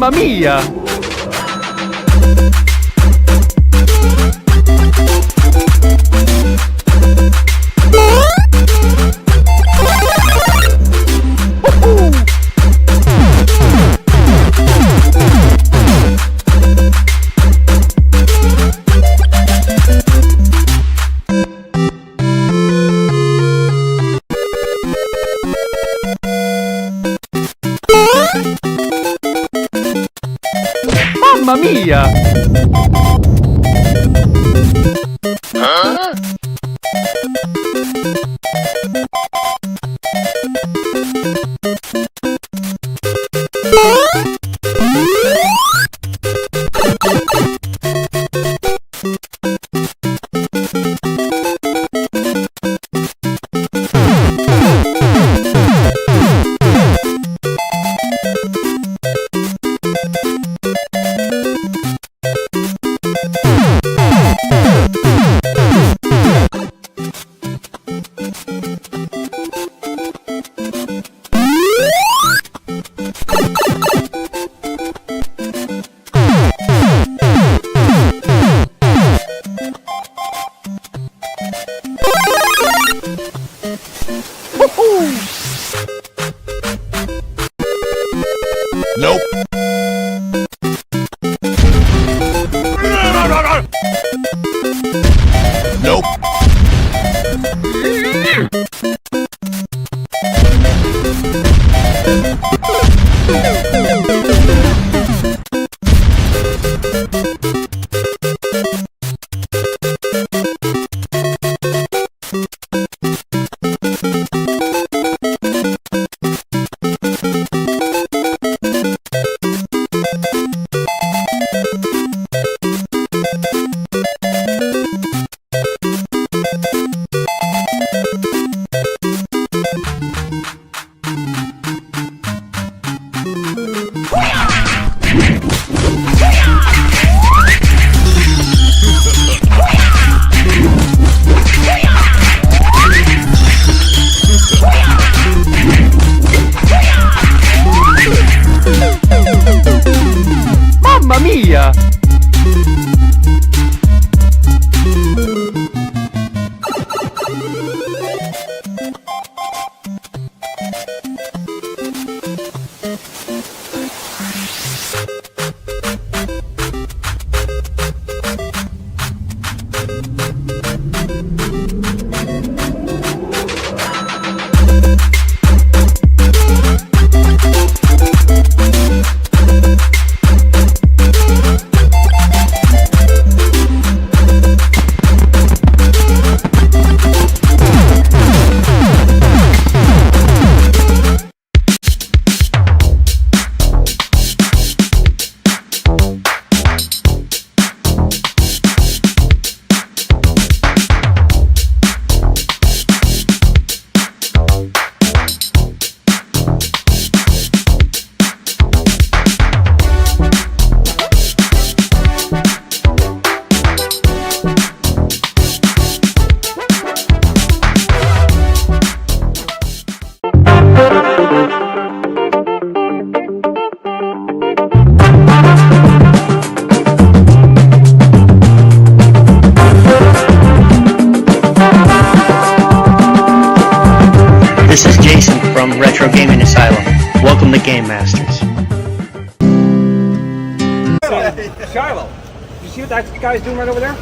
Mamma mia! Mamma mia! Huh? Nope. Nope. Mamma mia! This is Jason from Retro Gaming Asylum. Welcome to Game Masters. Shiloh, you see what that guy's doing right over there?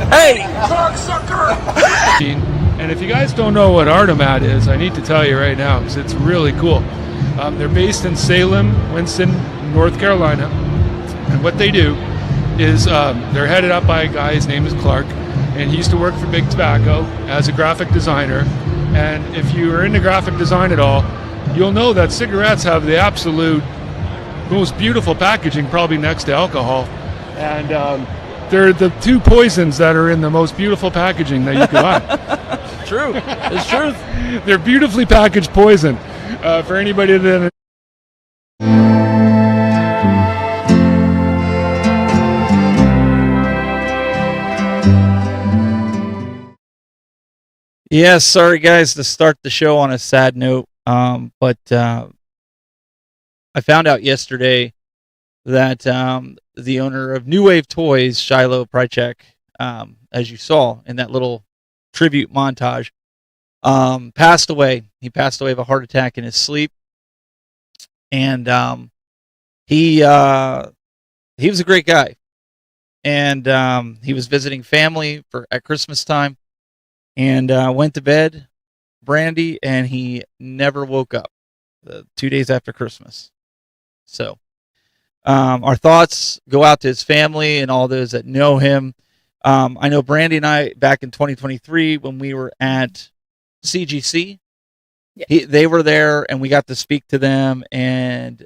Hey! Cocksucker! And if you guys don't know what Artomat is, I need to tell you right now, because it's really cool. They're based in Salem, Winston, North Carolina. And what they do is they're headed up by a guy, his name is Clark, and he used to work for Big Tobacco as a graphic designer. And if you are into graphic design at all, you'll know that cigarettes have the absolute most beautiful packaging, probably next to alcohol. And they're the two poisons that are in the most beautiful packaging that you can buy. True. It's truth. They're beautifully packaged poison. For anybody that... Yes, sorry guys to start the show on a sad note, but I found out yesterday that the owner of New Wave Toys, Shiloh Prychek, as you saw in that little tribute montage, passed away. He passed away of a heart attack in his sleep, and he was a great guy, and he was visiting family at Christmas time, and went to bed, Brandy, and he never woke up. 2 days after Christmas. So our thoughts go out to his family and all those that know him. I know Brandy and I, back in 2023, when we were at CGC, they were there, and we got to speak to them, and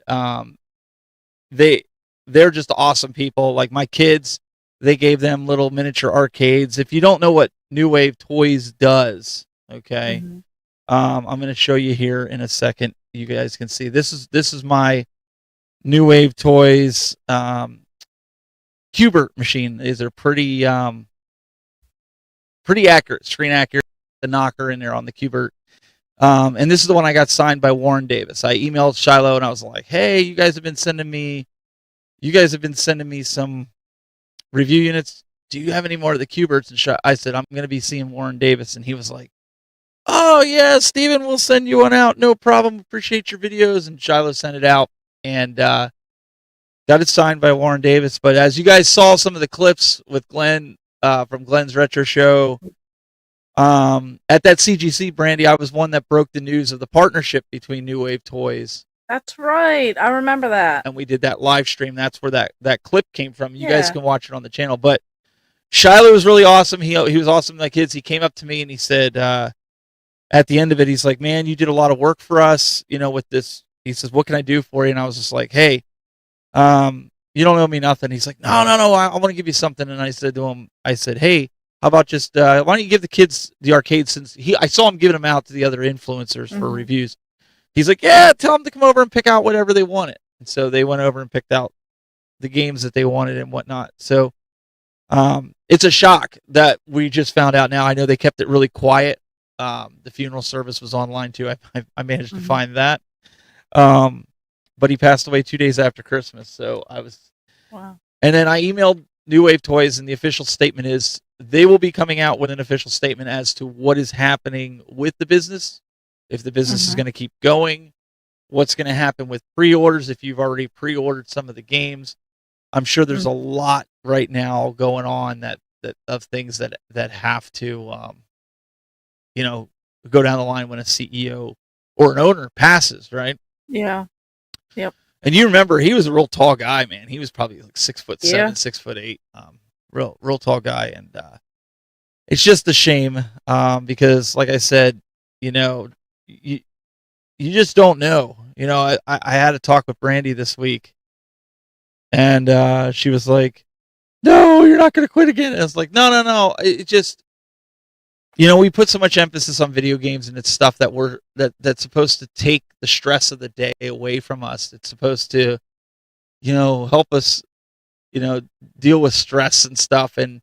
they're just awesome people. Like my kids, they gave them little miniature arcades. If you don't know what New Wave Toys does, okay, I'm going to show you here in a second. You guys can see this is my New Wave Toys Cubert machine. These are pretty accurate, screen accurate. The knocker in there on the Cubert. And this is the one I got signed by Warren Davis. I emailed Shiloh and I was like, "Hey, you guys have been sending me some review units. Do you have any more of the Cuberts?" And I said, "I'm going to be seeing Warren Davis," and he was like, "Oh yeah, Steven, we'll send you one out. No problem. Appreciate your videos." And Shiloh sent it out, and got it signed by Warren Davis. But as you guys saw some of the clips with Glenn from Glenn's Retro Show, at that CGC, Brandy, I was one that broke the news of the partnership between New Wave Toys. That's right. I remember that. And we did that live stream. That's where that clip came from. You guys can watch it on the channel. But Shiloh was really awesome. He was awesome. Like kids, he came up to me and he said, at the end of it, he's like, "Man, you did a lot of work for us, with this." He says, "What can I do for you?" And I was just like, "Hey, you don't owe me nothing." He's like, No, I want to give you something." And I said to him, "Hey, how about just, why don't you give the kids the arcade?" Since I saw him giving them out to the other influencers for reviews. He's like, "Yeah, tell them to come over and pick out whatever they wanted." And so they went over and picked out the games that they wanted and whatnot. So it's a shock that we just found out now. I know they kept it really quiet. The funeral service was online too. I managed to find that. But he passed away 2 days after Christmas. So I was, wow. And then I emailed New Wave Toys, and the official statement is they will be coming out with an official statement as to what is happening with the business. If the business is going to keep going, what's going to happen with pre-orders, if you've already pre-ordered some of the games. I'm sure there's a lot right now going on that of things that have to, go down the line when a CEO or an owner passes, right? Yeah. Yep. And you remember, he was a real tall guy, man. He was probably like 6'7", 6'8", real tall guy. And it's just a shame because, like I said, you just don't know. I had a talk with Brandy this week, and she was like, "No, you're not going to quit again." And I was like, No. It just, we put so much emphasis on video games, and it's stuff that's supposed to take the stress of the day away from us. It's supposed to, help us, deal with stress and stuff. And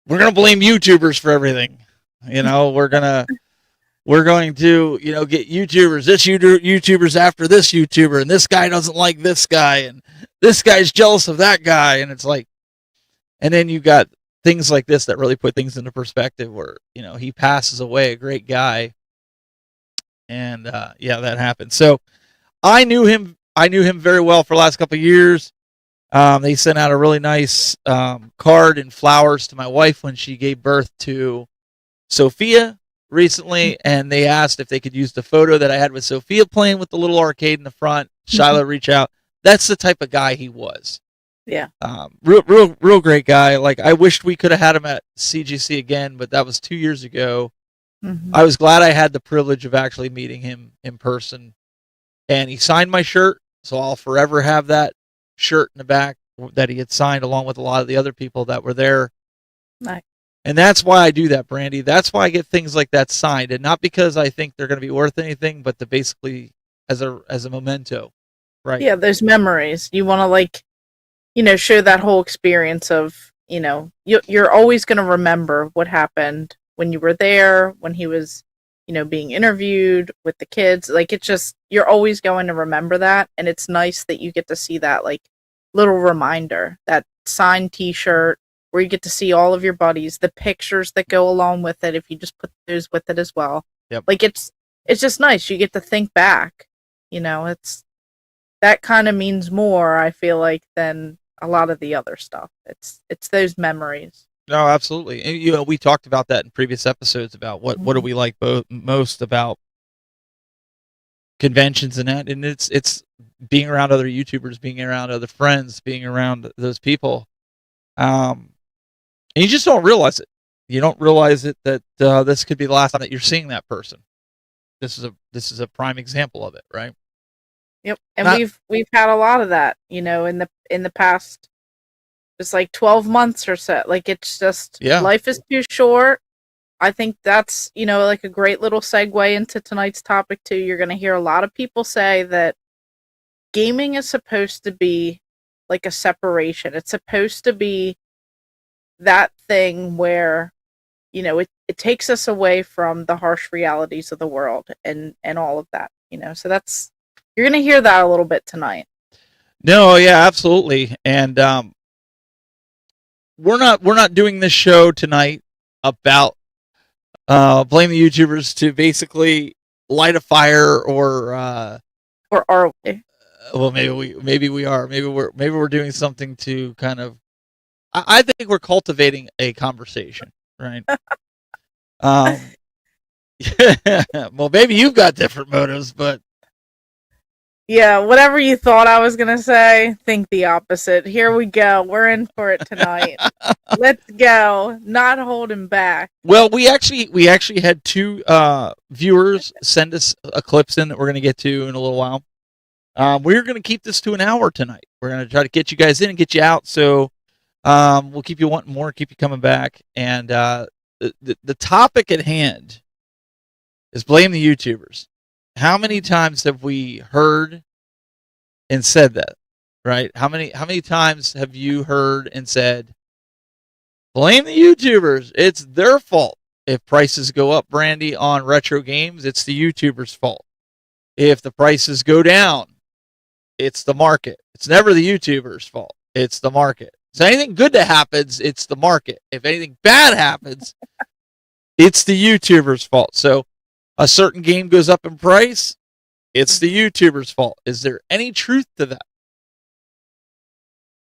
we're going to blame YouTubers for everything. We're going to, get YouTubers, this YouTuber's after this YouTuber, and this guy doesn't like this guy, and this guy's jealous of that guy. And it's like, and then you got things like this that really put things into perspective where, he passes away, a great guy. And, that happened. So I knew him very well for the last couple of years. They sent out a really nice card and flowers to my wife when she gave birth to Sophia recently, and they asked if they could use the photo that I had with Sophia playing with the little arcade in the front. Shiloh reached out. That's the type of guy he was. Yeah. Real great guy. Like, I wished we could have had him at CGC again, but that was 2 years ago. I was glad I had the privilege of actually meeting him in person, and he signed my shirt. So I'll forever have that shirt in the back that he had signed along with a lot of the other people that were there. Nice. And that's why I do that, Brandy. That's why I get things like that signed, and not because I think they're going to be worth anything, but to basically as a memento, right? Yeah, there's memories. You want to share that whole experience of, you're always going to remember what happened when you were there, when he was, being interviewed with the kids. Like, it's just, you're always going to remember that. And it's nice that you get to see that, like, little reminder, that signed t-shirt where you get to see all of your buddies, the pictures that go along with it, if you just put those with it as well. Yep. Like, it's just nice. You get to think back. It's that kind of means more, I feel like, than a lot of the other stuff. It's those memories. No, absolutely. And, we talked about that in previous episodes about what do we like most about conventions and that, and it's being around other YouTubers, being around other friends, being around those people. And you just don't realize it. You don't realize it that this could be the last time that you're seeing that person. This is a prime example of it, right? Yep. And we've had a lot of that, in the past, just like 12 months or so. Like, it's just, life is too short. I think that's, like a great little segue into tonight's topic too. You're going to hear a lot of people say that gaming is supposed to be like a separation. It's supposed to be that thing where, it takes us away from the harsh realities of the world and all of that, so that's, you're going to hear that a little bit tonight. No, yeah, absolutely. And we're not doing this show tonight about blame the YouTubers to basically light a fire or are we? Well, maybe we are. Maybe we're doing something to kind of. I think we're cultivating a conversation, right? Well, maybe you've got different motives, but yeah, whatever you thought I was gonna say, think the opposite. Here we go. We're in for it tonight. Let's go. Not holding back. Well, we actually had two viewers send us clips in that we're gonna get to in a little while. We're gonna keep this to an hour tonight. We're gonna try to get you guys in and get you out. So we'll keep you wanting more, keep you coming back. And the topic at hand is blame the YouTubers. How many times have we heard and said that, right? How many times have you heard and said, blame the YouTubers, it's their fault. If prices go up, Brandy, on retro games, it's the YouTubers' fault. If the prices go down, it's the market. It's never the YouTubers' fault. It's the market. So anything good that happens, it's the market. If anything bad happens, it's the YouTubers' fault. So a certain game goes up in price, it's the YouTuber's fault. Is there any truth to that?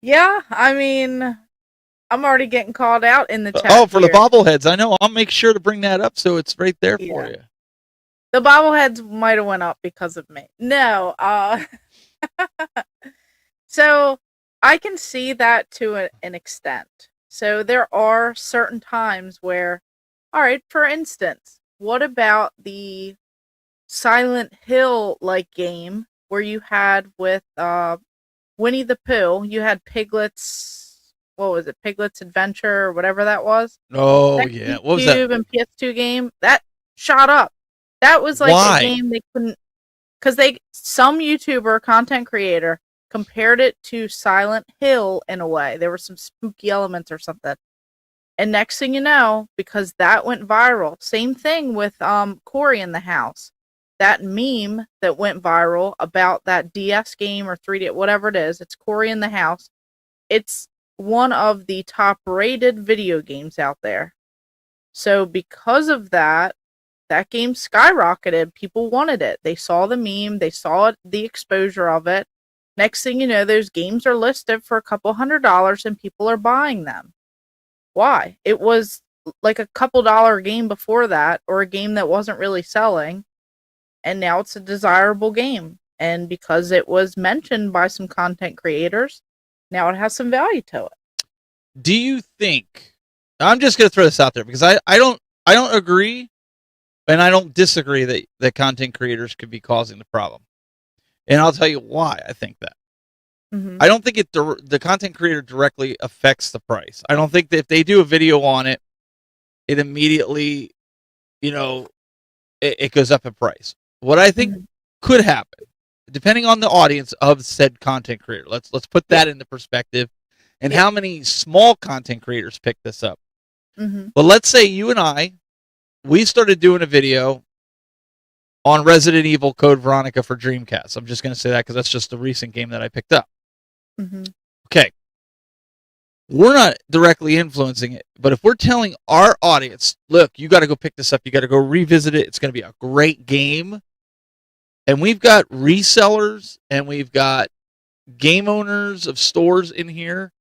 Yeah, I mean, I'm already getting called out in the chat. Oh, for the bobbleheads. I know. I'll make sure to bring that up so it's right there for you. The bobbleheads might have went up because of me. No. So I can see that to an extent. So there are certain times where, all right, for instance, what about the Silent Hill like game where you had with Winnie the Pooh, you had Piglet's, what was it, Piglet's Adventure or whatever that was? Oh, that yeah. What was that? and PS2 game that shot up. That was like Why? a game they couldn't, because some YouTuber content creator compared it to Silent Hill in a way. There were some spooky elements or something. And next thing you know, because that went viral, same thing with Corey in the House. That meme that went viral about that DS game or 3D, whatever it is, it's Corey in the House. It's one of the top rated video games out there. So because of that, that game skyrocketed. People wanted it. They saw the meme. They saw the exposure of it. Next thing you know, those games are listed for a couple $100 and people are buying them. Why? It was like a couple $1 game before that, or a game that wasn't really selling, and now it's a desirable game. And because it was mentioned by some content creators, now it has some value to it. Do you think, I'm just going to throw this out there because I don't agree and I don't disagree that content creators could be causing the problem. And I'll tell you why I think that. Mm-hmm. I don't think the content creator directly affects the price. I don't think that if they do a video on it, it immediately, it goes up in price. What I think could happen, depending on the audience of said content creator, let's put that into perspective, and how many small content creators pick this up. Mm-hmm. But let's say you and I, we started doing a video on Resident Evil Code Veronica for Dreamcast. I'm just going to say that because that's just a recent game that I picked up. Mm-hmm. Okay. We're not directly influencing it, but if we're telling our audience, look, you got to go pick this up, you got to go revisit it, it's going to be a great game, and we've got resellers and we've got game owners of stores in here,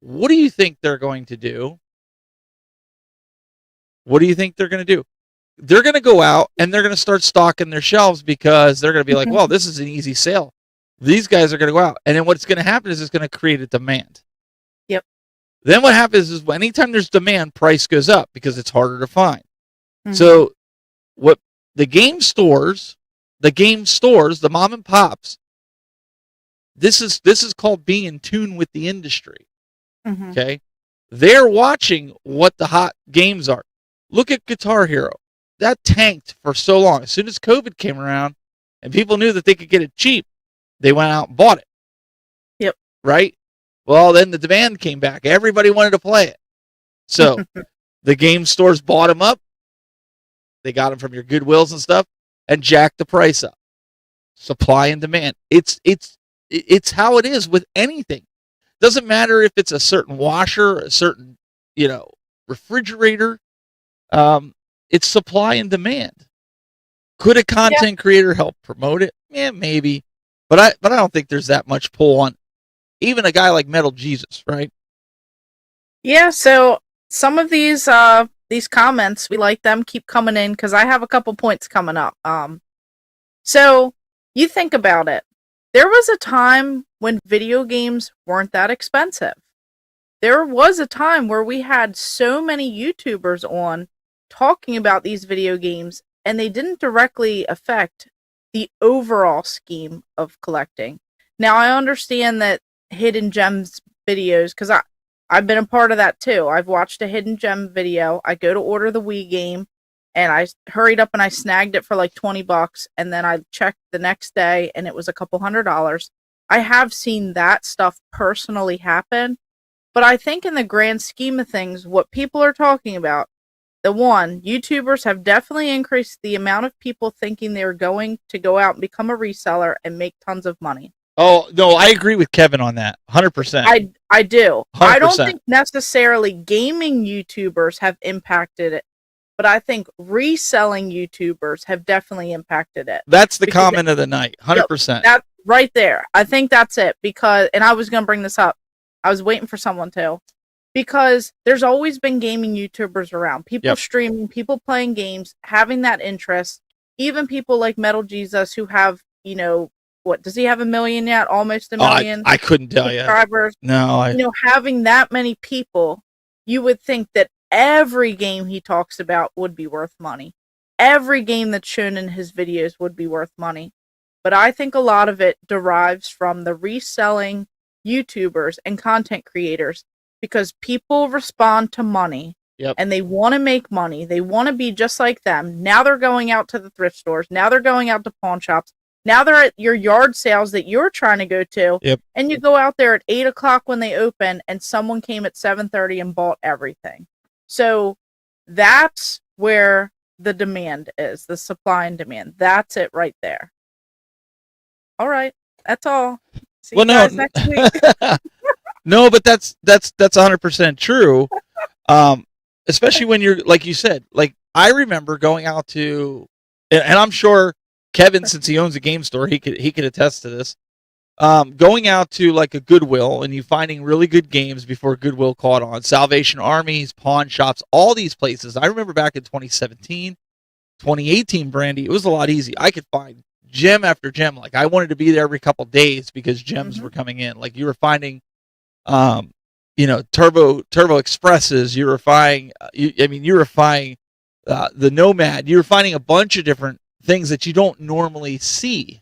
what do you think they're going to do? What do you think they're going to do? They're going to go out and they're going to start stocking their shelves because they're going to be like, well, this is an easy sale. These guys are going to go out. And then what's going to happen is it's going to create a demand. Yep. Then what happens is anytime there's demand, price goes up because it's harder to find. Mm-hmm. So what the game stores, the mom and pops, this is called being in tune with the industry. Mm-hmm. Okay. They're watching what the hot games are. Look at Guitar Hero. That tanked for so long. As soon as COVID came around and people knew that they could get it cheap, they went out and bought it. Yep. Right? Well, then the demand came back. Everybody wanted to play it. So the game stores bought them up. They got them from your Goodwills and stuff and jacked the price up. Supply and demand. It's how it is with anything. Doesn't matter if it's a certain washer, a certain, refrigerator. It's supply and demand. Could a content creator help promote it? Yeah, maybe. But I don't think there's that much pull on even a guy like Metal Jesus, right? Yeah, so some of these comments, we like them, keep coming in because I have a couple points coming up. So you think about it. There was a time when video games weren't that expensive. There was a time where we had so many YouTubers on talking about these video games, and they didn't directly affect the overall scheme of collecting. Now, I understand that hidden gems videos, because I've been a part of that too. I've watched a hidden gem video. I go to order the Wii game, and I hurried up and I snagged it for like $20, and then I checked the next day, and it was a couple $100. I have seen that stuff personally happen, but I think in the grand scheme of things, what people are talking about, YouTubers have definitely increased the amount of people thinking they're going to go out and become a reseller and make tons of money. Oh, no, I agree with Kevin on that. 100%. I do. 100%. I don't think necessarily gaming YouTubers have impacted it, but I think reselling YouTubers have definitely impacted it. That's the comment of the night. 100%. That right there. I think that's it and I was going to bring this up. I was waiting for someone to. Because there's always been gaming YouTubers around. People streaming, people playing games, having that interest. Even people like Metal Jesus who have, what, does he have 1 million yet? Almost 1 million? I couldn't tell you. Subscribers. No. Having that many people, you would think that every game he talks about would be worth money. Every game that's shown in his videos would be worth money. But I think a lot of it derives from the reselling YouTubers and content creators. Because people respond to money and they want to make money. They want to be just like them. Now they're going out to the thrift stores. Now they're going out to pawn shops. Now they're at your yard sales that you're trying to go to. Yep. And you go out there at 8 o'clock when they open and someone came at 7:30 and bought everything. So that's where the demand is, the supply and demand. That's it right there. All right. That's all. See you guys next week. No, but that's 100% true. Especially when you're, like you said, like I remember going out to, and I'm sure Kevin, since he owns a game store, he could attest to this. Going out to like a Goodwill and you finding really good games before Goodwill caught on. Salvation Armies, pawn shops, all these places. I remember back in 2017, 2018, Brandy, it was a lot easier. I could find gem after gem. Like I wanted to be there every couple days because gems were coming in. Like you were finding turbo expresses, you were finding the Nomad, you were finding a bunch of different things that you don't normally see,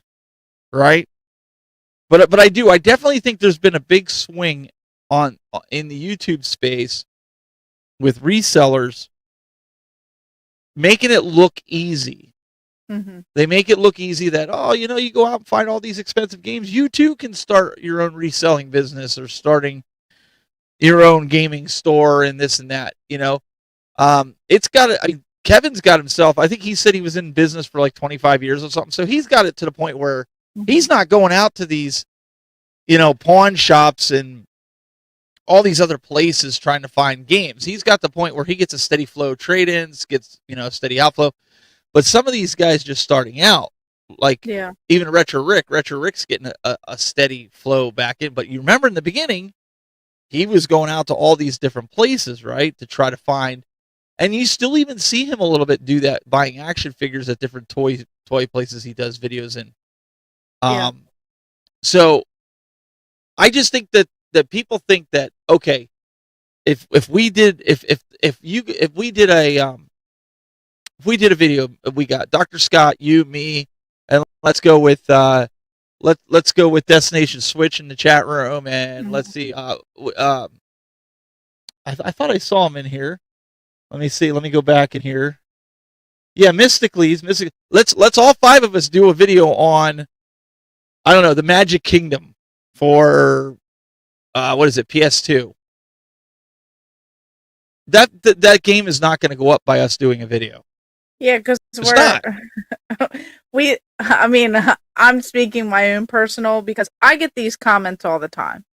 right? But I definitely think there's been a big swing in the YouTube space with resellers making it look easy. Mm-hmm. They make it look easy that, you go out and find all these expensive games. You too can start your own reselling business or starting your own gaming store and this and that. It's got to, Kevin's got himself, I think he said he was in business for like 25 years or something. So he's got it to the point where he's not going out to these, pawn shops and all these other places trying to find games. He's got the point where he gets a steady flow of trade-ins, gets, a steady outflow. But some of these guys just starting out, like even Retro Rick's getting a steady flow back in. But you remember in the beginning, he was going out to all these different places, right, to try to find. And you still even see him a little bit do that, buying action figures at different toy places he does videos in. So I just think that people think that, okay, if we did a video, we got Dr. Scott, you, me, and let's go with let's go with Destination Switch in the chat room, and let's see. I thought I saw him in here. Let me see. Let me go back in here. Yeah, Mystically. Let's all 5 of us do a video on, I don't know, the Magic Kingdom for what is it, PS2. That game is not going to go up by us doing a video. Yeah, because I'm speaking my own personal, because I get these comments all the time.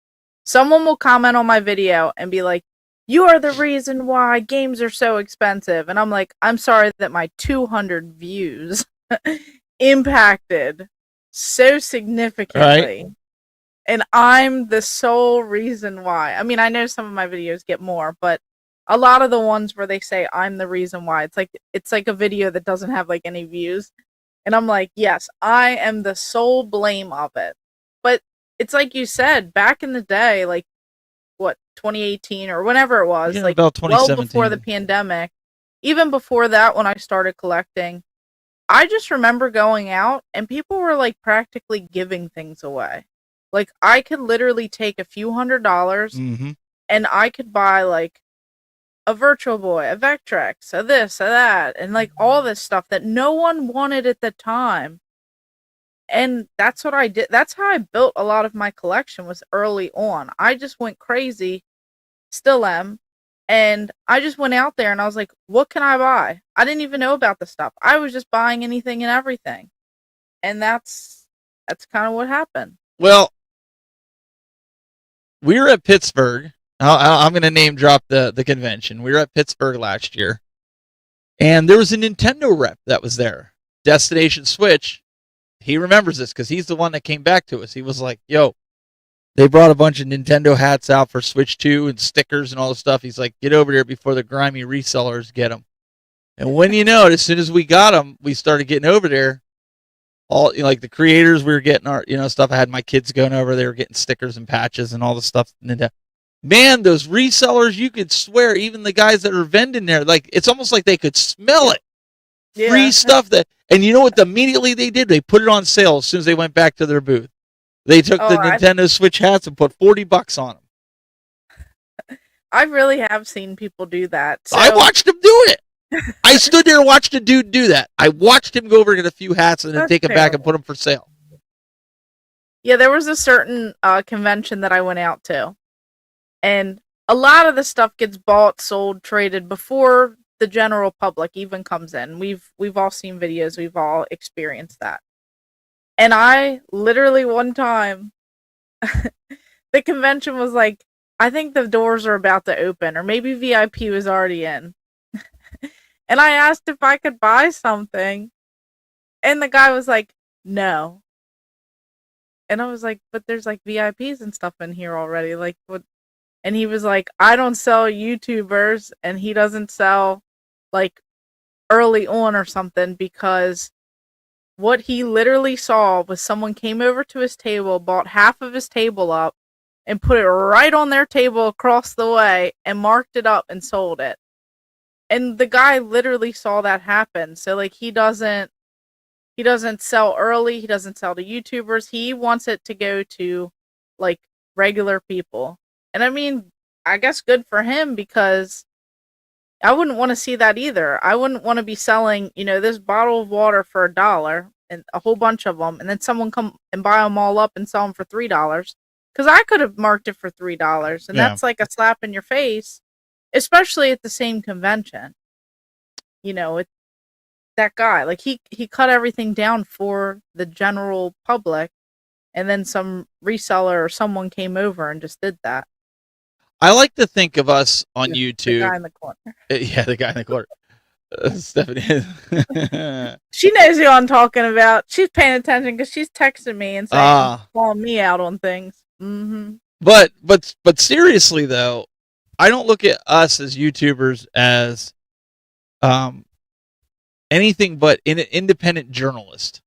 Someone will comment on my video and be like, "You are the reason why games are so expensive." And I'm like, I'm sorry that my 200 views impacted so significantly. Right. And I'm the sole reason why. I mean, I know some of my videos get more, but a lot of the ones where they say I'm the reason why, it's like a video that doesn't have like any views. And I'm like, yes, I am the sole blame of it. But it's like you said, back in the day, like, what, 2018 or whenever it was, like about 2017. Well before the pandemic, even before that, when I started collecting, I just remember going out and people were like practically giving things away. Like, I could literally take a few $100s and I could buy like a Virtual Boy, a Vectrex, a this, a that, and like all this stuff that no one wanted at the time. And that's what I did. That's how I built a lot of my collection, was early on. I just went crazy, still am. And I just went out there and I was like, what can I buy? I didn't even know about the stuff. I was just buying anything and everything. And that's kind of what happened. Well, we were at Pittsburgh. I'm going to name drop the convention. We were at Pittsburgh last year. And there was a Nintendo rep that was there. Destination Switch. He remembers this because he's the one that came back to us. He was like, yo, they brought a bunch of Nintendo hats out for Switch 2 and stickers and all this stuff. He's like, get over there before the grimy resellers get them. And when you know it, as soon as we got them, we started getting over there. All, like the creators, we were getting our, stuff. I had my kids going over. They were getting stickers and patches and all the stuff. Man, those resellers, you could swear, even the guys that are vending there, like, it's almost like they could smell it. Yeah. Free stuff and you know what immediately they did? They put it on sale as soon as they went back to their booth. They took the Nintendo Switch hats and put $40 on them. I really have seen people do that. So. I watched them do it. I stood there and watched a dude do that. I watched him go over and get a few hats and then take them back and put them for sale. Yeah, there was a certain convention that I went out to. And a lot of the stuff gets bought, sold, traded before the general public even comes in. We've all seen videos, we've all experienced that. And I literally one time the convention was like, I think the doors are about to open, or maybe VIP was already in. And I asked if I could buy something, and the guy was like, no. And I was like, but there's like VIPs and stuff in here already, like what? And he was like, I don't sell YouTubers, and he doesn't sell like early on or something, because what he literally saw was someone came over to his table, bought half of his table up, and put it right on their table across the way and marked it up and sold it. And the guy literally saw that happen. So like he doesn't sell early, he doesn't sell to YouTubers. He wants it to go to like regular people. And I mean, I guess good for him, because I wouldn't want to see that either. I wouldn't want to be selling, this bottle of water for $1 and a whole bunch of them, and then someone come and buy them all up and sell them for $3, because I could have marked it for $3, and that's like a slap in your face, especially at the same convention. that guy. Like he cut everything down for the general public, and then some reseller or someone came over and just did that. I like to think of us on The YouTube. guy in the corner. Yeah, the guy in the corner. Stephanie. She knows who I'm talking about. She's paying attention because she's texting me and saying, calling me out on things. Mm-hmm. But seriously though, I don't look at us as YouTubers as anything but an independent journalist.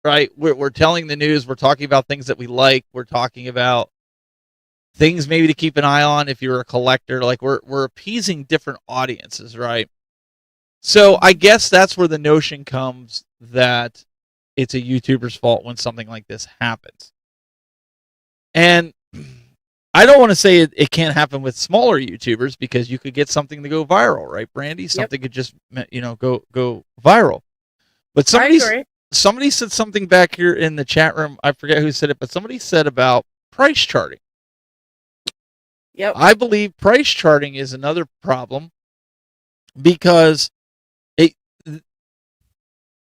Right? We're telling the news. We're talking about things that we like. We're talking about things maybe to keep an eye on if you're a collector. Like we're appeasing different audiences, right? So I guess that's where the notion comes that it's a YouTuber's fault when something like this happens. And I don't want to say it can't happen with smaller YouTubers, because you could get something to go viral, right, Brandy? Something could just go viral. But somebody said something back here in the chat room. I forget who said it, but somebody said about price charting. Yep. I believe price charting is another problem, because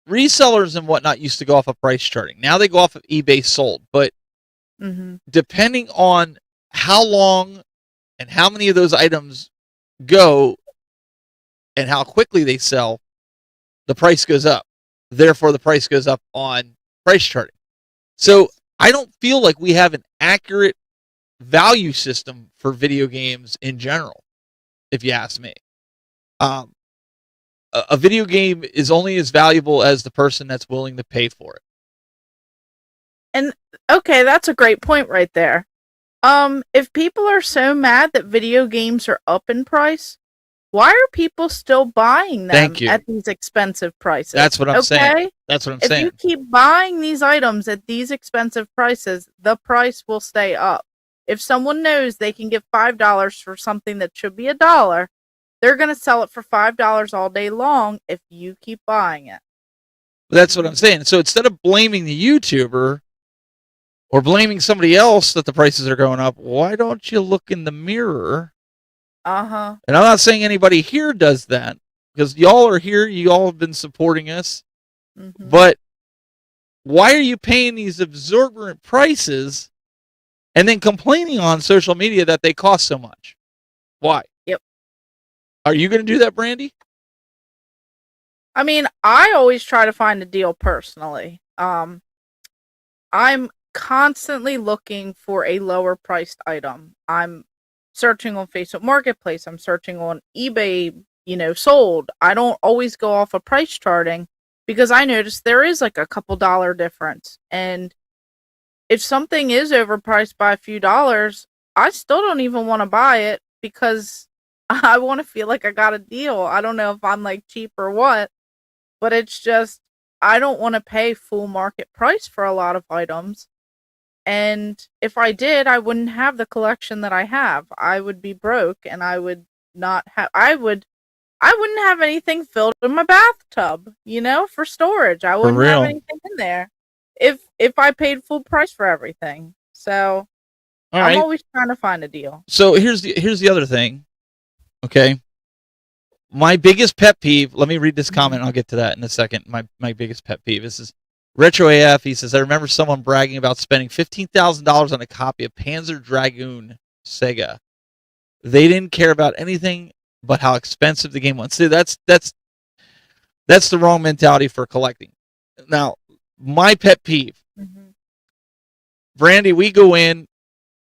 resellers and whatnot used to go off of price charting. Now they go off of eBay sold. But depending on how long and how many of those items go and how quickly they sell, the price goes up. Therefore, the price goes up on price charting. So I don't feel like we have an accurate value system for video games in general, if you ask me. A video game is only as valuable as the person that's willing to pay for it. And okay, that's a great point right there. If people are so mad that video games are up in price, why are people still buying them at these expensive prices? That's what I'm saying. That's what I'm saying. If you keep buying these items at these expensive prices, the price will stay up. If someone knows they can get $5 for something that should be $1, they're going to sell it for $5 all day long if you keep buying it. That's what I'm saying. So instead of blaming the YouTuber or blaming somebody else that the prices are going up, why don't you look in the mirror? Uh-huh. And I'm not saying anybody here does that, because y'all are here. You all have been supporting us. Mm-hmm. But why are you paying these exorbitant prices and then complaining on social media that they cost so much? Why? Yep. Are you going to do that, Brandy? I mean, I always try to find a deal personally. I'm constantly looking for a lower priced item. I'm searching on Facebook Marketplace. I'm searching on eBay, sold. I don't always go off of price charting, because I notice there is like a couple dollar difference. And if something is overpriced by a few dollars, I still don't even want to buy it, because I want to feel like I got a deal. I don't know if I'm like cheap or what, but it's just, I don't want to pay full market price for a lot of items. And if I did, I wouldn't have the collection that I have. I would be broke, and I would not have, I wouldn't have anything filled in my bathtub, for storage. I wouldn't have anything in there if I paid full price for everything. So I'm always trying to find a deal. So here's the other thing. Okay. My biggest pet peeve, let me read this comment. I'll get to that in a second. My biggest pet peeve. This is Retro AF. He says, I remember someone bragging about spending $15,000 on a copy of Panzer Dragoon Sega. They didn't care about anything but how expensive the game was. See, that's the wrong mentality for collecting. Now, my pet peeve. Brandy, we go in,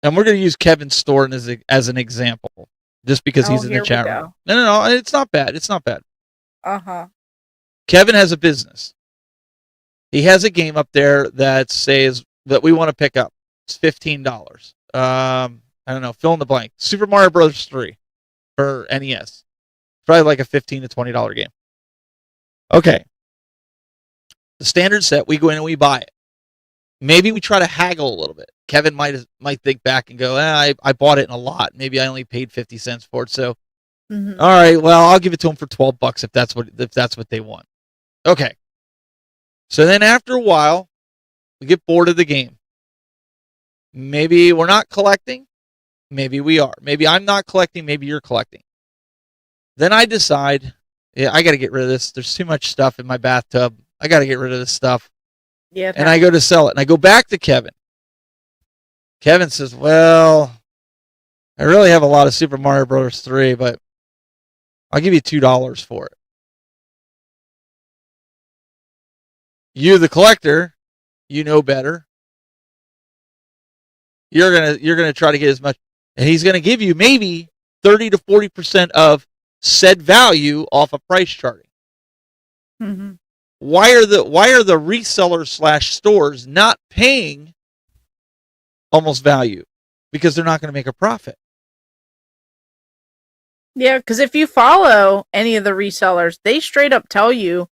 and we're going to use Kevin's store as an example, just because he's in the chat room. No, it's not bad. It's not bad. Uh-huh. Kevin has a business. He has a game up there that says that we want to pick up. It's $15. I don't know. Fill in the blank. Super Mario Bros. 3 for NES. Probably like a $15 to $20 game. Okay. The standard set, we go in and we buy it. Maybe we try to haggle a little bit. Kevin might think back and go, I bought it in a lot. Maybe I only paid 50 cents for it. So, all right, well, I'll give it to them for $12 if that's what they want. Okay. So then after a while, we get bored of the game. Maybe we're not collecting. Maybe we are. Maybe I'm not collecting. Maybe you're collecting. Then I decide yeah, I got to get rid of this. There's too much stuff in my bathtub. I got to get rid of this stuff. Yeah. And I go to sell it, and I go back to Kevin. Kevin says, well, I really have a lot of Super Mario Bros. 3, but I'll give you $2 for it. You, the collector, you know better. You're gonna try to get as much, and he's gonna give you maybe 30 to 40% of said value off of price charting. Mm-hmm. Why are the resellers / stores not paying almost value? Because they're not going to make a profit. Yeah, because if you follow any of the resellers, they straight up tell you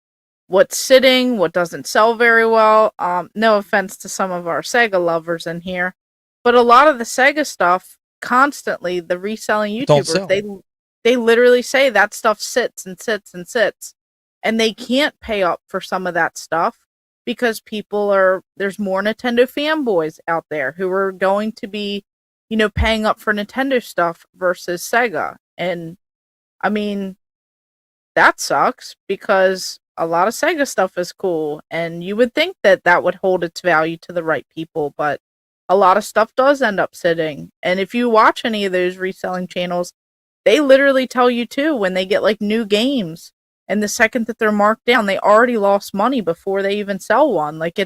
what's sitting, what doesn't sell very well. No offense to some of our Sega lovers in here, but a lot of the Sega stuff, constantly the reselling YouTubers, they literally say that stuff sits and sits and sits, and they can't pay up for some of that stuff because there's more Nintendo fanboys out there who are going to be, paying up for Nintendo stuff versus Sega. And I mean, that sucks because a lot of Sega stuff is cool, and you would think that would hold its value to the right people, but a lot of stuff does end up sitting. And if you watch any of those reselling channels, they literally tell you too when they get like new games, and the second that they're marked down, they already lost money before they even sell one. Like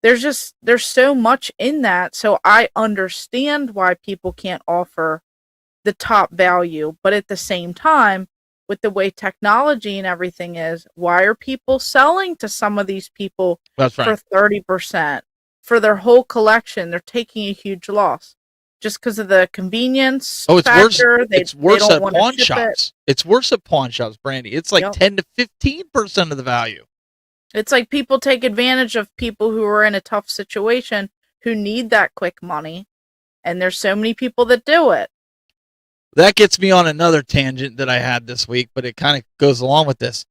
there's so much in that. So I understand why people can't offer the top value, but at the same time, with the way technology and everything is, why are people selling to some of these people for 30% for their whole collection? They're taking a huge loss just because of the convenience factor. It's worse at pawn shops. It's worse at pawn shops, Brandy. It's like 10 to 15% of the value. It's like people take advantage of people who are in a tough situation who need that quick money, and there's so many people that do it. That gets me on another tangent that I had this week, but it kind of goes along with this.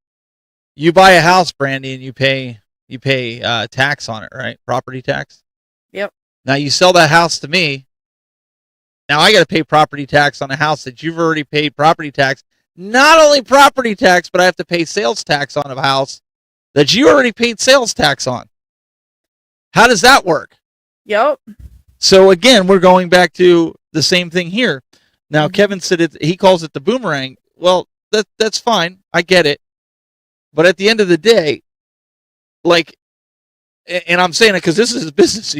You buy a house, Brandy, and you pay tax on it, right? Property tax. Yep. Now you sell that house to me. Now I got to pay property tax on a house that you've already paid property tax. Not only property tax, but I have to pay sales tax on a house that you already paid sales tax on. How does that work? Yep. So again, we're going back to the same thing here. Now, Kevin said he calls it the boomerang. Well, that's fine. I get it. But at the end of the day, like, and I'm saying it because this is his business.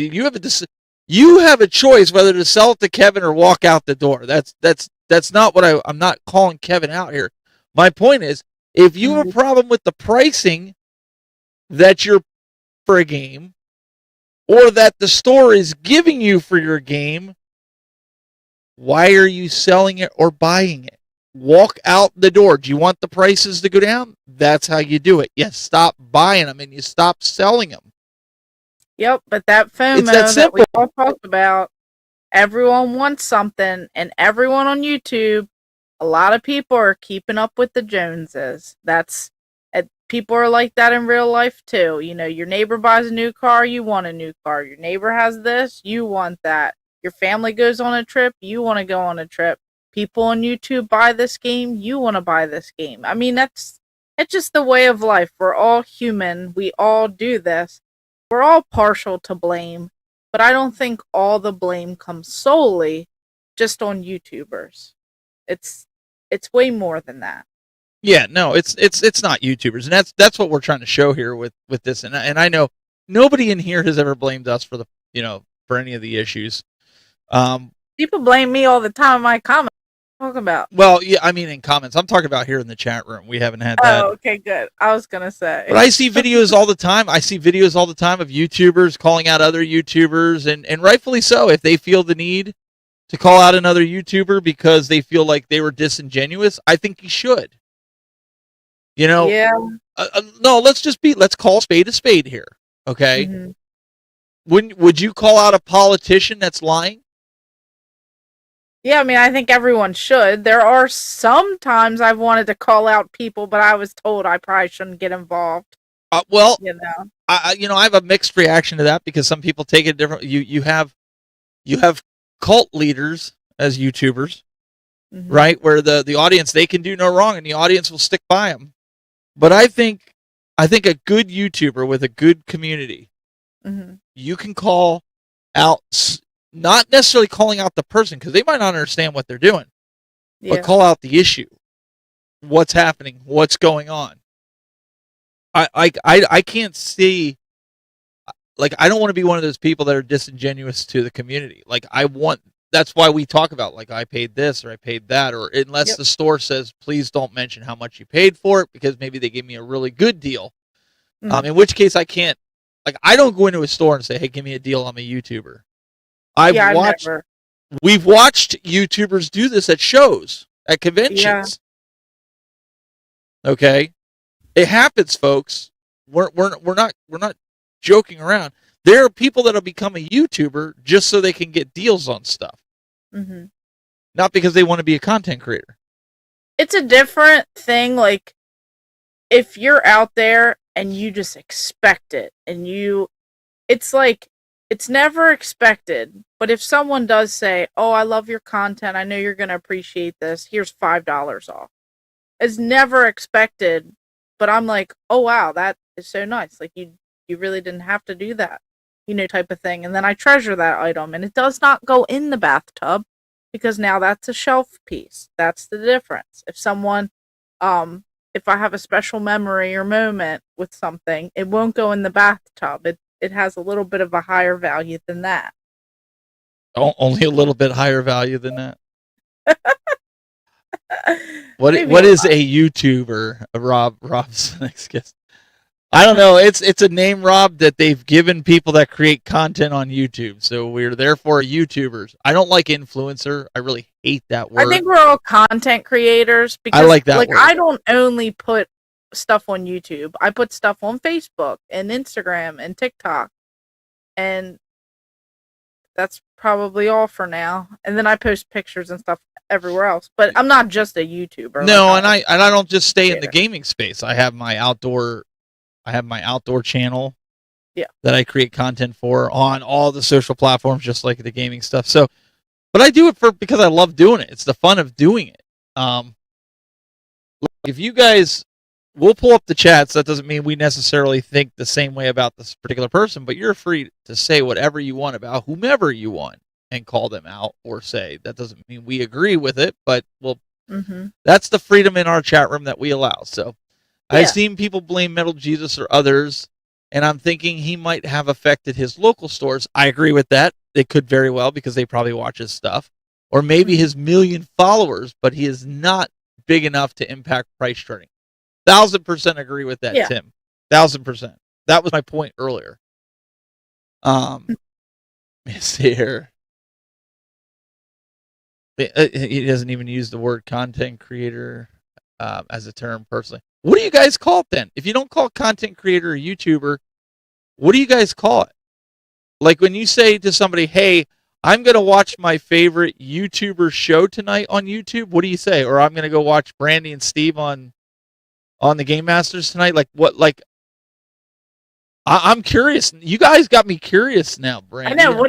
You have a choice whether to sell it to Kevin or walk out the door. That's not what I'm not calling Kevin out here. My point is, if you have a problem with the pricing that you're for a game, or that the store is giving you for your game, why are you selling it or buying it? Walk out the door. Do you want the prices to go down? That's how you do it. You stop buying them and you stop selling them. Yep, but that FOMO that we all talked about, everyone wants something, and everyone on YouTube, a lot of people are keeping up with the Joneses. People are like that in real life too. Your neighbor buys a new car, you want a new car. Your neighbor has this, you want that. Your family goes on a trip, you want to go on a trip. People on YouTube buy this game, you want to buy this game. I mean, it's just the way of life. We're all human. We all do this. We're all partial to blame, but I don't think all the blame comes solely just on YouTubers. It's way more than that. Yeah, no, it's not YouTubers, and that's what we're trying to show here with this. And I know nobody in here has ever blamed us for for any of the issues. People blame me all the time in my comments. What are you talking about? Well, yeah, I mean in comments. I'm talking about here in the chat room. We haven't had that. Oh, okay, good. I was gonna say. But I see videos all the time. I see videos all the time of YouTubers calling out other YouTubers, and rightfully so. If they feel the need to call out another YouTuber because they feel like they were disingenuous, I think you should. Yeah. No, let's call spade a spade here. Okay. Mm-hmm. Would you call out a politician that's lying? Yeah, I mean, I think everyone should. There are some times I've wanted to call out people, but I was told I probably shouldn't get involved. I have a mixed reaction to that because some people take it different. You have cult leaders as YouTubers, Mhm. right? Where the audience, they can do no wrong and the audience will stick by them. But I think a good YouTuber with a good community, Mhm. you can call out, not necessarily calling out the person because they might not understand what they're doing, but Yeah. call out the issue, what's happening, what's going on. I can't see, like, I don't want to be one of those people that are disingenuous to the community. Like, that's why we talk about, like, I paid this or I paid that, or unless Yep. the store says, please don't mention how much you paid for it because maybe they gave me a really good deal. Mhm. In which case I can't, like, I don't go into a store and say, hey, give me a deal. I'm a YouTuber. I've never. We've watched YouTubers do this at shows, at conventions. Okay. It happens, folks. We're not joking around. There are people that'll become a YouTuber just so they can get deals on stuff, Mhm. not because they want to be a content creator. It's a different thing. Like, if you're out there and you just expect it, and it's like, it's never expected. But if someone does say, "Oh, I love your content. I know you're gonna appreciate this. Here's $5 off," it's never expected. But I'm like, "Oh wow, that is so nice. Like, you really didn't have to do that, type of thing." And then I treasure that item, and it does not go in the bathtub because now that's a shelf piece. That's the difference. If I have a special memory or moment with something, it won't go in the bathtub. It has a little bit of a higher value than that. Only a little bit higher value than that. Maybe What a is lot. a YouTuber? Rob's next guest. I don't know. It's a name, Rob, that they've given people that create content on YouTube. So we're therefore YouTubers. I don't like influencer. I really hate that word. I think we're all content creators because, I like that word. I don't only put stuff on YouTube. I put stuff on Facebook and Instagram and TikTok, and that's probably all for now. And then I post pictures and stuff everywhere else. But I'm not just a YouTuber. No, like and I don't just stay in the creator. gaming space. I have my outdoor channel. Yeah. That I create content for on all the social platforms, just like the gaming stuff. So, but I do it because I love doing it. It's the fun of doing it. If you guys, we'll pull up the chats. That doesn't mean we necessarily think the same way about this particular person, but you're free to say whatever you want about whomever you want and call them out or say. That doesn't mean we agree with it, but that's the freedom in our chat room that we allow. So I've seen people blame Metal Jesus or others, and I'm thinking he might have affected his local stores. I agree with that. They could very well, because they probably watch his stuff. Or maybe his 1 million followers, but he is not big enough to impact price trading. 1,000% agree with that, Tim. 1,000%. That was my point earlier. It's here. He doesn't even use the word content creator as a term personally. What do you guys call it then? If you don't call content creator a YouTuber, what do you guys call it? Like when you say to somebody, hey, I'm going to watch my favorite YouTuber show tonight on YouTube, what do you say? Or I'm going to go watch Brandy and Steve on the Game Masters tonight? Like what? Like I'm curious. You guys got me curious now, Brandy. I know. What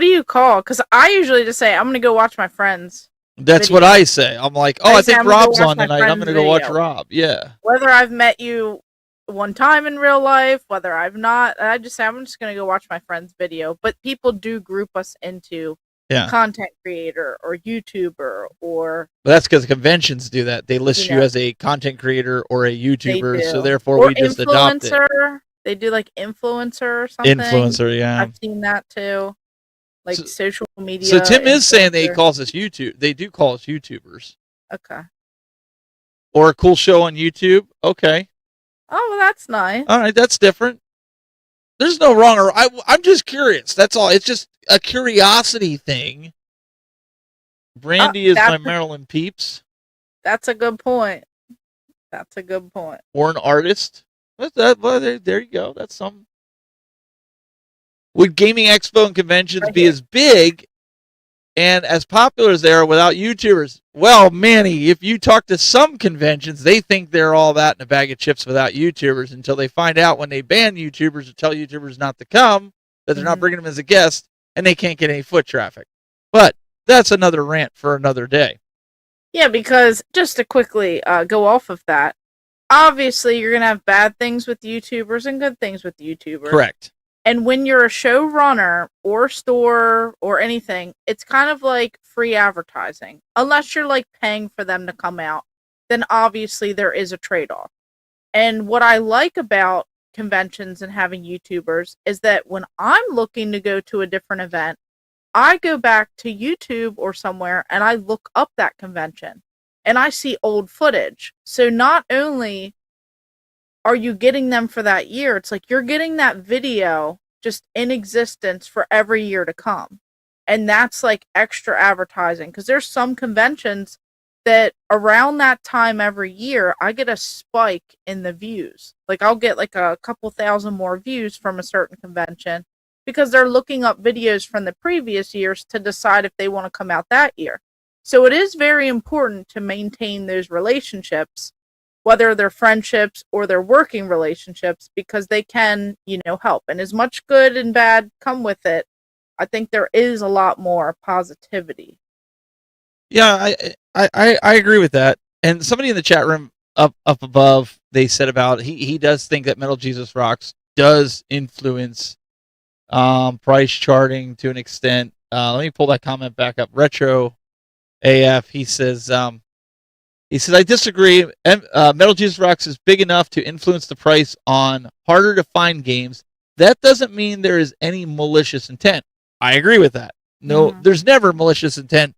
do you call? Because I usually just say I'm going to go watch my friends. That's video. what I say. I'm like, I think Rob's on tonight. I'm going to go watch Rob. Yeah. Whether I've met you one time in real life, whether I've not, I just say I'm just going to go watch my friend's video. But people do group us into content creator or YouTuber or. But that's because conventions do that. They list you as a content creator or a YouTuber, so therefore we just adopt it. They do like influencer or something. Influencer, yeah. I've seen that too. Like social media. So Tim is saying that he calls us YouTube. They do call us YouTubers. Okay. Or a cool show on YouTube. Okay. Oh, well, that's nice. All right, that's different. There's no wrong or I'm just curious. That's all. It's just a curiosity thing. Brandy is my Maryland peeps. That's a good point. That's a good point. Or an artist. Well, there you go. That's some. Would gaming expo and conventions be as big and as popular as they are without YouTubers? Well, Manny, if you talk to some conventions, they think they're all that in a bag of chips without YouTubers until they find out when they ban YouTubers or tell YouTubers not to come, that they're not bringing them as a guest, and they can't get any foot traffic. But that's another rant for another day. Yeah, because just to quickly go off of that, obviously you're going to have bad things with YouTubers and good things with YouTubers. Correct. And when you're a showrunner or store or anything, it's kind of like free advertising. Unless you're like paying for them to come out, then obviously there is a trade-off. And what I like about conventions and having YouTubers is that when I'm looking to go to a different event, I go back to YouTube or somewhere and I look up that convention and I see old footage. So not only are you getting them for that year, it's like you're getting that video just in existence for every year to come. And that's like extra advertising, because there's some conventions that around that time every year, I get a spike in the views. Like I'll get like a couple thousand more views from a certain convention because they're looking up videos from the previous years to decide if they want to come out that year. So it is very important to maintain those relationships, whether they're friendships or they're working relationships, because they can, help. And as much good and bad come with it, I think there is a lot more positivity. Yeah, I agree with that. And somebody in the chat room up above, they said about he does think that Metal Jesus Rocks does influence price charting to an extent. Let me pull that comment back up. Retro AF, he says I disagree. Metal Jesus Rocks is big enough to influence the price on harder to find games. That doesn't mean there is any malicious intent. I agree with that. No, There's never malicious intent.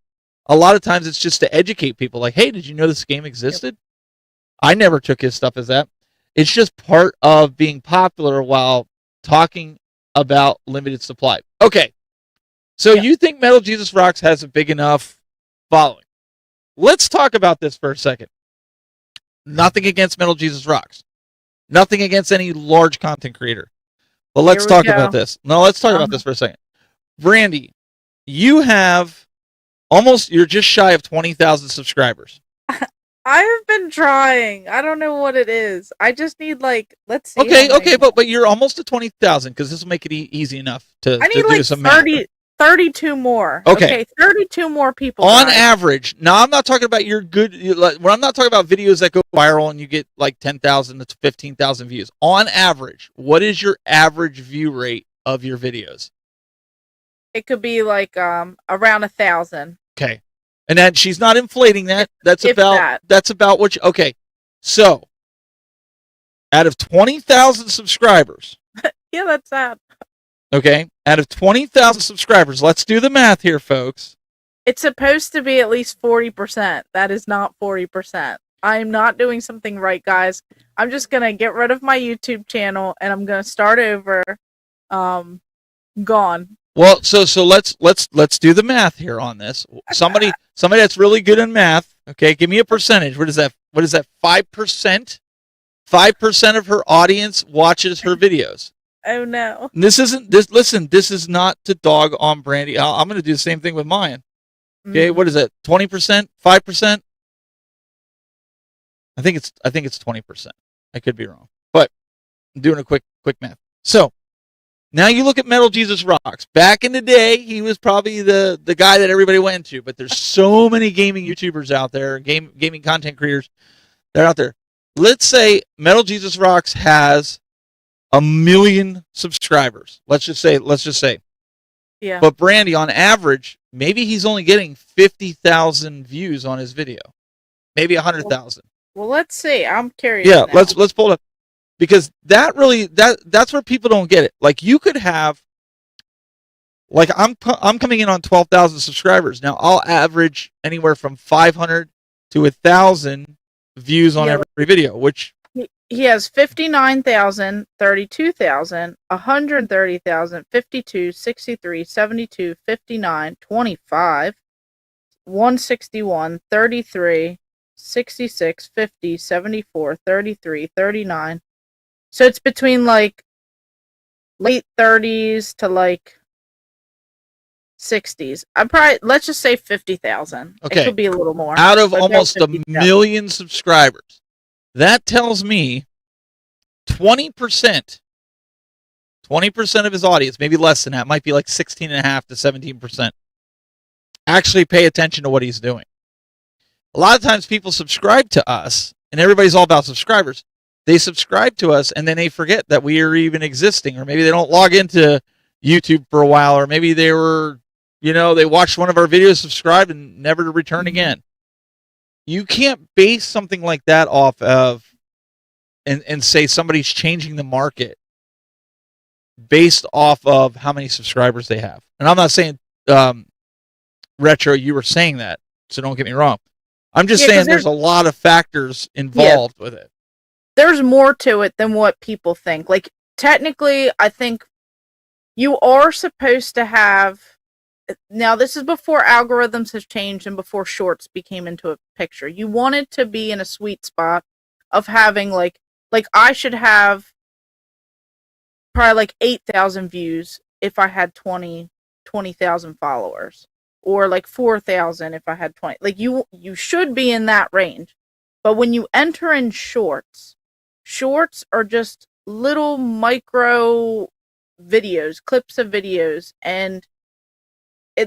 A lot of times it's just to educate people. Like, hey, did you know this game existed? Yep. I never took his stuff as that. It's just part of being popular while talking about limited supply. Okay. So You think Metal Jesus Rocks has a big enough following? Let's talk about this for a second. Nothing against Metal Jesus Rocks. Nothing against any large content creator. But let's talk about this. No, let's talk about this for a second. Brandy, you're just shy of 20,000 subscribers. I've been trying. I don't know what it is. I just need let's see. Okay, but you're almost to 20,000, because this will make it easy enough to do some 32 more. Okay, 32 more people. On average. Now, I'm not talking about I'm not talking about videos that go viral and you get like 10,000 to 15,000 views. On average, what is your average view rate of your videos? It could be like around 1,000. Okay. And then she's not inflating that. That's about what okay. So out of 20,000 subscribers. Yeah, that's sad. Okay. Out of 20,000 subscribers, let's do the math here, folks. It's supposed to be at least 40%. That is not 40%. I am not doing something right, guys. I'm just going to get rid of my YouTube channel and I'm going to start over. Gone. Well, so let's do the math here on this. Somebody that's really good in math. Okay, give me a percentage. What is that? 5%? 5% of her audience watches her videos. Oh no! Listen, this is not to dog on Brandy. I'm going to do the same thing with mine. Okay, What is it? 20%? 5%? I think it's 20%. I could be wrong, but I'm doing a quick math. So. Now you look at Metal Jesus Rocks. Back in the day, he was probably the guy that everybody went to, but there's so many gaming YouTubers out there, gaming content creators that are out there. Let's say Metal Jesus Rocks has 1 million subscribers. Let's just say. Yeah. But Brandy, on average, maybe he's only getting 50,000 views on his video. Maybe 100,000. Well, let's see. I'm curious. Yeah, now. let's pull it up. Because that's where people don't get it. Like you could have, like I'm coming in on 12,000 subscribers. Now I'll average anywhere from 500 to 1,000 views on every video, which he has 59,000, 32,000, 130,000, 52, 63, 72, 59, 25, 161, 33, 66, 50, 74, 33, 39. So it's between like late 30s to like 60s. Let's just say 50,000. Okay. It could be a little more. Out of almost 1 million subscribers. That tells me 20% of his audience, maybe less than that, might be like 16.5 to 17%, actually pay attention to what he's doing. a lot of times people subscribe to us, and everybody's all about subscribers. They subscribe to us, and then they forget that we are even existing, or maybe they don't log into YouTube for a while, or maybe they were, they watched one of our videos, subscribed, and never to return again. You can't base something like that off of and say somebody's changing the market based off of how many subscribers they have. And I'm not saying, Retro, you were saying that, so don't get me wrong. I'm just saying there's a lot of factors involved with it. There's more to it than what people think. Like, technically, I think you are supposed to have... Now, this is before algorithms have changed and before shorts became into a picture. You wanted to be in a sweet spot of having, like I should have probably like 8,000 views if I had 20,000 followers, or like 4,000 if I had 20. Like, you should be in that range. But when you enter in shorts are just little micro videos, clips of videos, and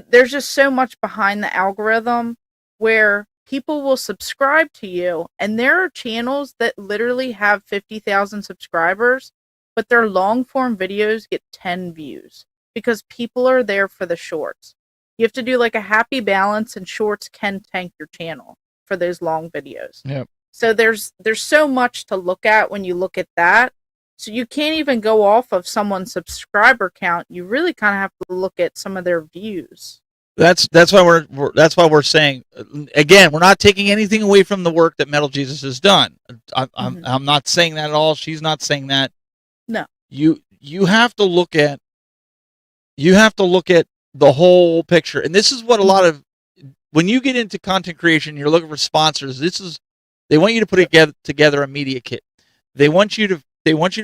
there's just so much behind the algorithm where people will subscribe to you, and there are channels that literally have 50,000 subscribers, but their long form videos get 10 views because people are there for the shorts. You have to do like a happy balance, and shorts can tank your channel for those long videos. Yep. So there's so much to look at when you look at that. So you can't even go off of someone's subscriber count. You really kind of have to look at some of their views. That's why we're saying, again, we're not taking anything away from the work that Metal Jesus has done. I'm not saying that at all. She's not saying that. No. You have to look at the whole picture. And this is what a lot of, when you get into content creation, you're looking for sponsors. They want you to put together a media kit. They want you to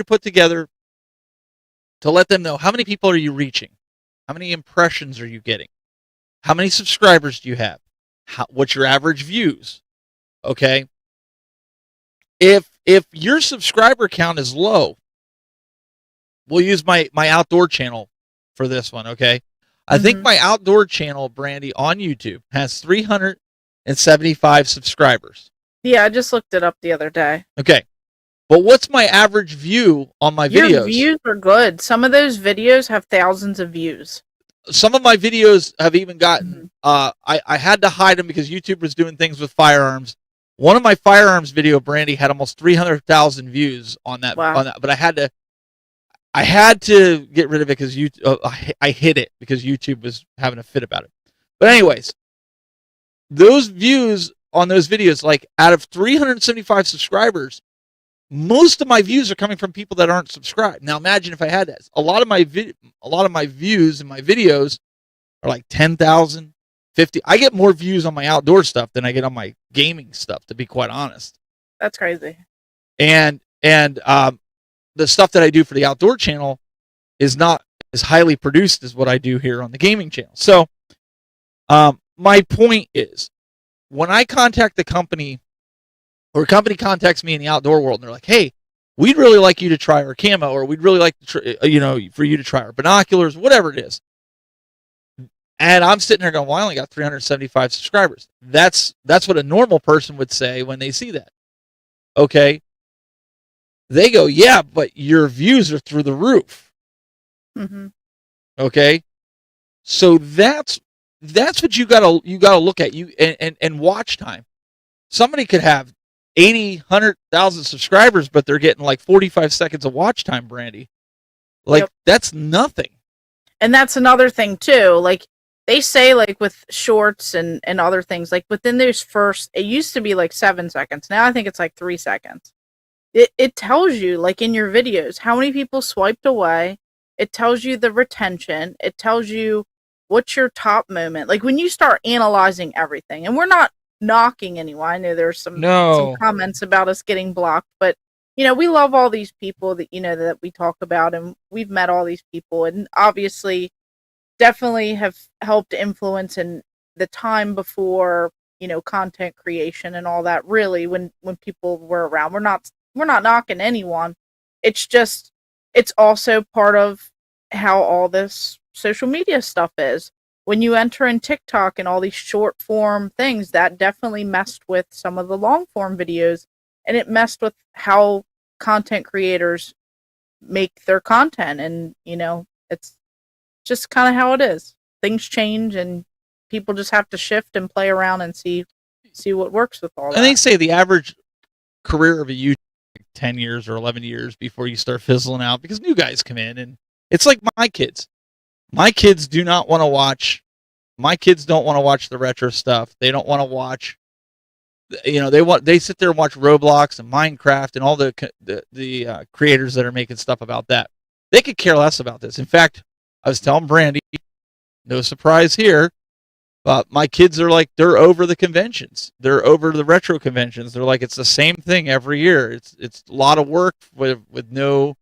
put together, to let them know, how many people are you reaching? How many impressions are you getting? How many subscribers do you have? What's your average views? Okay. If your subscriber count is low, we'll use my outdoor channel for this one. Okay. I think my outdoor channel, Brandy, on YouTube has 375 subscribers. Yeah, I just looked it up the other day. Okay. But what's my average view on my videos? Your views are good. Some of those videos have thousands of views. Some of my videos have even gotten, I had to hide them because YouTube was doing things with firearms. One of my firearms video, Brandy, had almost 300,000 views on that. Wow. On that, but I had to get rid of it because I hid it because YouTube was having a fit about it. But anyways, those views on those videos, like out of 375 subscribers, most of my views are coming from people that aren't subscribed. Now imagine if I had that. A lot of my views in my videos are like 10,000, 50. I get more views on my outdoor stuff than I get on my gaming stuff, to be quite honest. That's crazy. And the stuff that I do for the outdoor channel is not as highly produced as what I do here on the gaming channel. So my point is, when I contact the company, or a company contacts me in the outdoor world, and they're like, "Hey, we'd really like you to try our camo, or we'd really like to for you to try our binoculars, whatever it is." And I'm sitting there going, "Well, I only got 375 subscribers." That's what a normal person would say when they see that. Okay. They go, "Yeah, but your views are through the roof." Mm-hmm. Okay. So that's what you gotta look at, and watch time. Somebody could have 80, 100,000 subscribers, but they're getting like 45 seconds of watch time, Brandy. Like, that's nothing. And that's another thing too. Like, they say, like, with shorts and other things, like within those first, it used to be like 7 seconds. Now I think it's like 3 seconds. It tells you, like, in your videos, how many people swiped away. It tells you the retention. It tells you what's your top moment. Like, when you start analyzing everything, and we're not knocking anyone. I know there's some comments about us getting blocked, but we love all these people that that we talk about, and we've met all these people, and obviously definitely have helped influence in the time before content creation and all that. Really, when people were around, we're not knocking anyone. It's just, it's also part of how all this social media stuff is. when you enter in TikTok and all these short form things, that definitely messed with some of the long form videos, and it messed with how content creators make their content. And it's just kind of how it is. Things change, and people just have to shift and play around and see what works with all that. And they say the average career of a YouTuber 10 years or 11 years before you start fizzling out, because new guys come in. And it's like my kids. My kids do not want to watch. My kids don't want to watch the retro stuff. They don't want to watch. They sit there and watch Roblox and Minecraft and all the creators that are making stuff about that. They could care less about this. In fact, I was telling Brandy, no surprise here, but my kids are like, they're over the conventions. They're over the retro conventions. They're like, it's the same thing every year. It's a lot of work with no,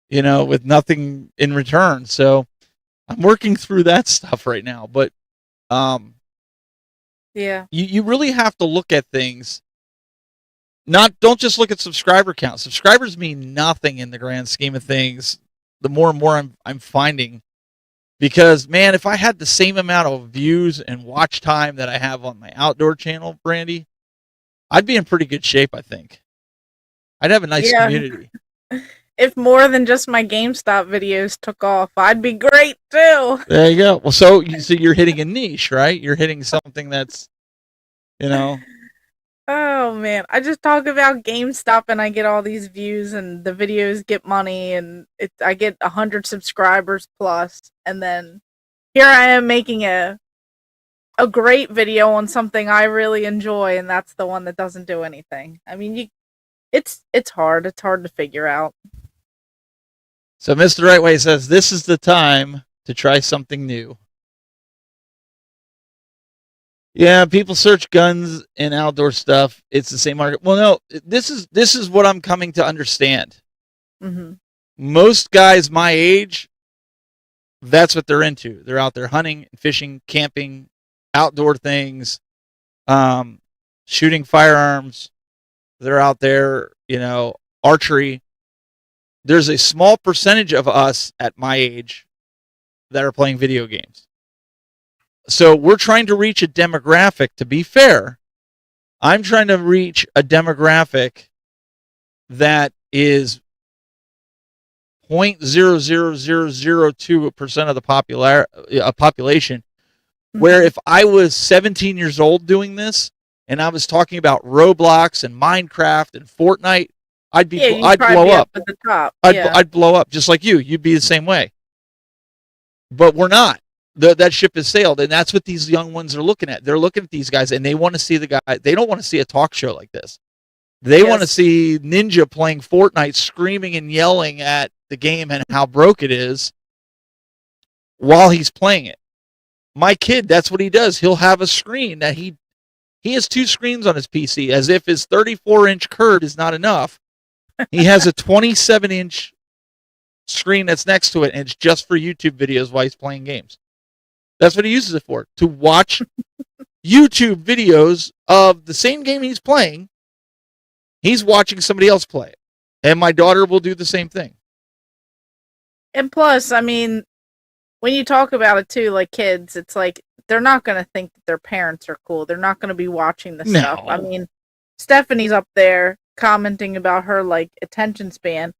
with nothing in return. So I'm working through that stuff right now. But yeah, you really have to look at things. Don't just look at subscriber count. Subscribers mean nothing in the grand scheme of things. The more and more I'm finding, because man, if I had the same amount of views and watch time that I have on my outdoor channel, Brandy, I'd be in pretty good shape. I think I'd have a nice community. If more than just my GameStop videos took off, I'd be great too. There you go. Well, so you're hitting a niche, right? You're hitting something that's, Oh man, I just talk about GameStop and I get all these views and the videos get money and I get 100 subscribers plus, and then here I am making a great video on something I really enjoy, and that's the one that doesn't do anything. I mean, it's hard. It's hard to figure out. So Mr. Rightway says this is the time to try something new. Yeah, people search guns and outdoor stuff. It's the same market. Well, no, this is what I'm coming to understand. Mm-hmm. Most guys my age, that's what they're into. They're out there hunting, fishing, camping, outdoor things, shooting firearms. They're out there, archery. There's a small percentage of us at my age that are playing video games. So we're trying to reach a demographic. To be fair, I'm trying to reach a demographic that is 0.00002% of the population. Mm-hmm. Where if I was 17 years old doing this and I was talking about Roblox and Minecraft and Fortnite, I'd blow up at the top. I'd blow up just like you. You'd be the same way. But we're not. That ship has sailed, and that's what these young ones are looking at. They're looking at these guys, and they want to see the guy. They don't want to see a talk show like this. They want to see Ninja playing Fortnite, screaming and yelling at the game and how broke it is while he's playing it. My kid, that's what he does. He'll have a screen that he has 2 screens on his PC, as if his 34-inch curd is not enough. He has a 27-inch screen that's next to it, and it's just for YouTube videos while he's playing games. That's what he uses it for, to watch YouTube videos of the same game he's playing. He's watching somebody else play it. And my daughter will do the same thing. And plus, I mean, when you talk about it too, like kids, it's like they're not going to think that their parents are cool. They're not going to be watching the stuff. I mean, Stephanie's up there commenting about her like attention span.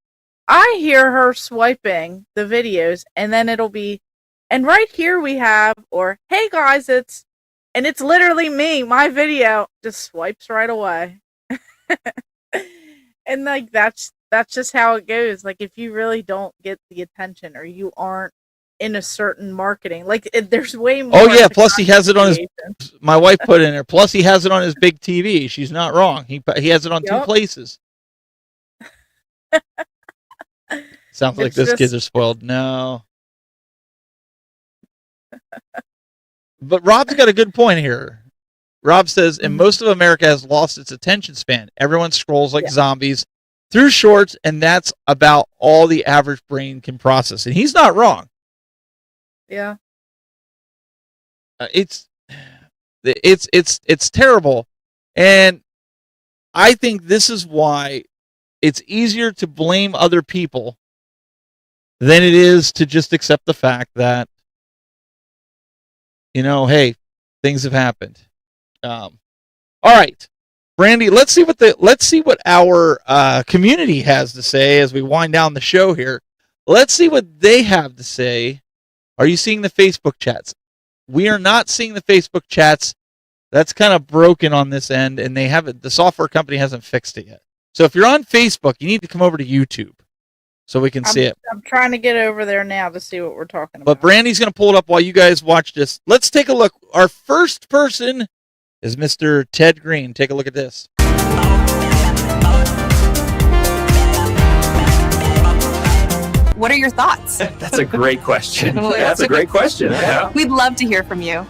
I hear her swiping the videos, and then it'll be, and right here we have, or hey guys, it's literally me, my video, just swipes right away. And like that's just how it goes. Like if you really don't get the attention, or you aren't in a certain marketing, like there's way more. Oh yeah, plus he has it on his, my wife put in there, plus he has it on his big TV. She's not wrong. He has it on 2 places. Sounds like those kids are spoiled. No. But Rob's got a good point here. Rob says, and most of America has lost its attention span. Everyone scrolls like zombies through shorts, and that's about all the average brain can process. And he's not wrong. Yeah. It's terrible. And I think this is why it's easier to blame other people than it is to just accept the fact that hey, things have happened. All right, Brandy, let's see what our community has to say as we wind down the show here. Let's see what they have to say. Are you seeing the Facebook chats? We are not seeing the Facebook chats. That's kind of broken on this end, and the software company hasn't fixed it yet. So if you're on Facebook, you need to come over to YouTube so we can see it. I'm trying to get over there now to see what we're talking about. But Brandy's going to pull it up while you guys watch this. Let's take a look. Our first person is Mr. Ted Green. Take a look at this. What are your thoughts? That's a great question. That's a great question. Yeah. We'd love to hear from you.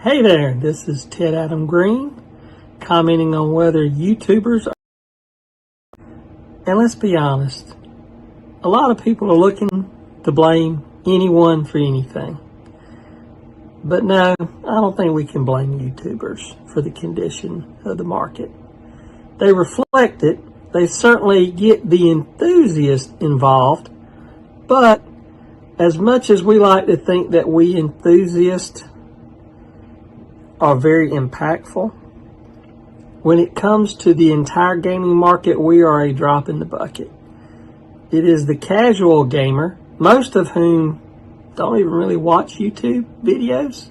Hey there, this is Ted Adam Green, commenting on whether YouTubers are... And let's be honest, a lot of people are looking to blame anyone for anything. But no, I don't think we can blame YouTubers for the condition of the market. They reflect it. They certainly get the enthusiast involved. But as much as we like to think that we enthusiasts are very impactful, when it comes to the entire gaming market, we are a drop in the bucket. It is the casual gamer, most of whom don't even really watch YouTube videos,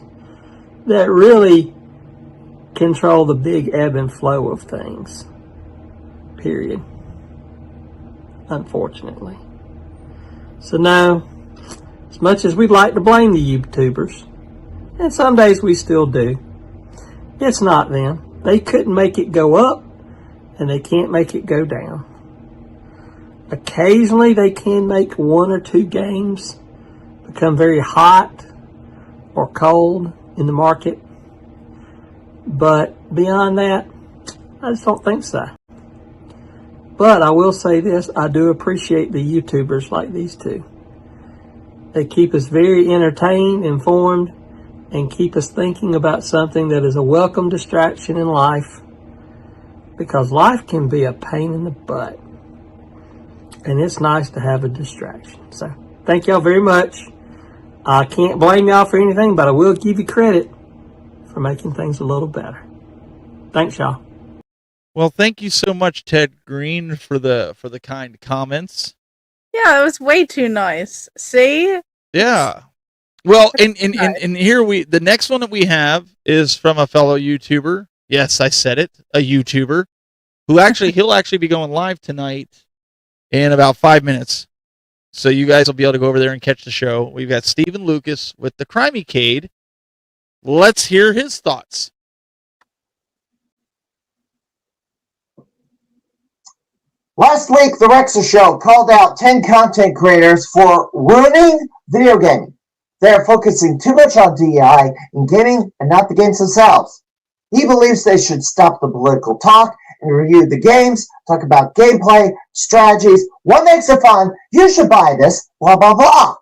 that really control the big ebb and flow of things. Period. Unfortunately. So no, as much as we'd like to blame the YouTubers, and some days we still do, it's not them. They couldn't make it go up, and they can't make it go down. Occasionally they can make one or two games become very hot or cold in the market, but beyond that, I just don't think so. But I will say this, I do appreciate the YouTubers like these two. They keep us very entertained, informed, and keep us thinking about something that is a welcome distraction in life, because life can be a pain in the butt, and it's nice to have a distraction. So thank y'all very much. I can't blame y'all for anything, but I will give you credit for making things a little better. Thanks, y'all. Well, thank you so much, Ted Green, for the kind comments. Yeah, it was way too nice. See? Yeah. Well, and here the next one that we have is from a fellow YouTuber. Yes, I said it, a YouTuber who he'll actually be going live tonight in about 5 minutes. So you guys will be able to go over there and catch the show. We've got Stephen Lucas with the Crimey-cade. Let's hear his thoughts. Last week, the Rexa Show called out 10 content creators for ruining video gaming. They are focusing too much on DEI in gaming and not the games themselves. He believes they should stop the political talk and review the games, talk about gameplay, strategies, what makes it fun, you should buy this, blah, blah, blah.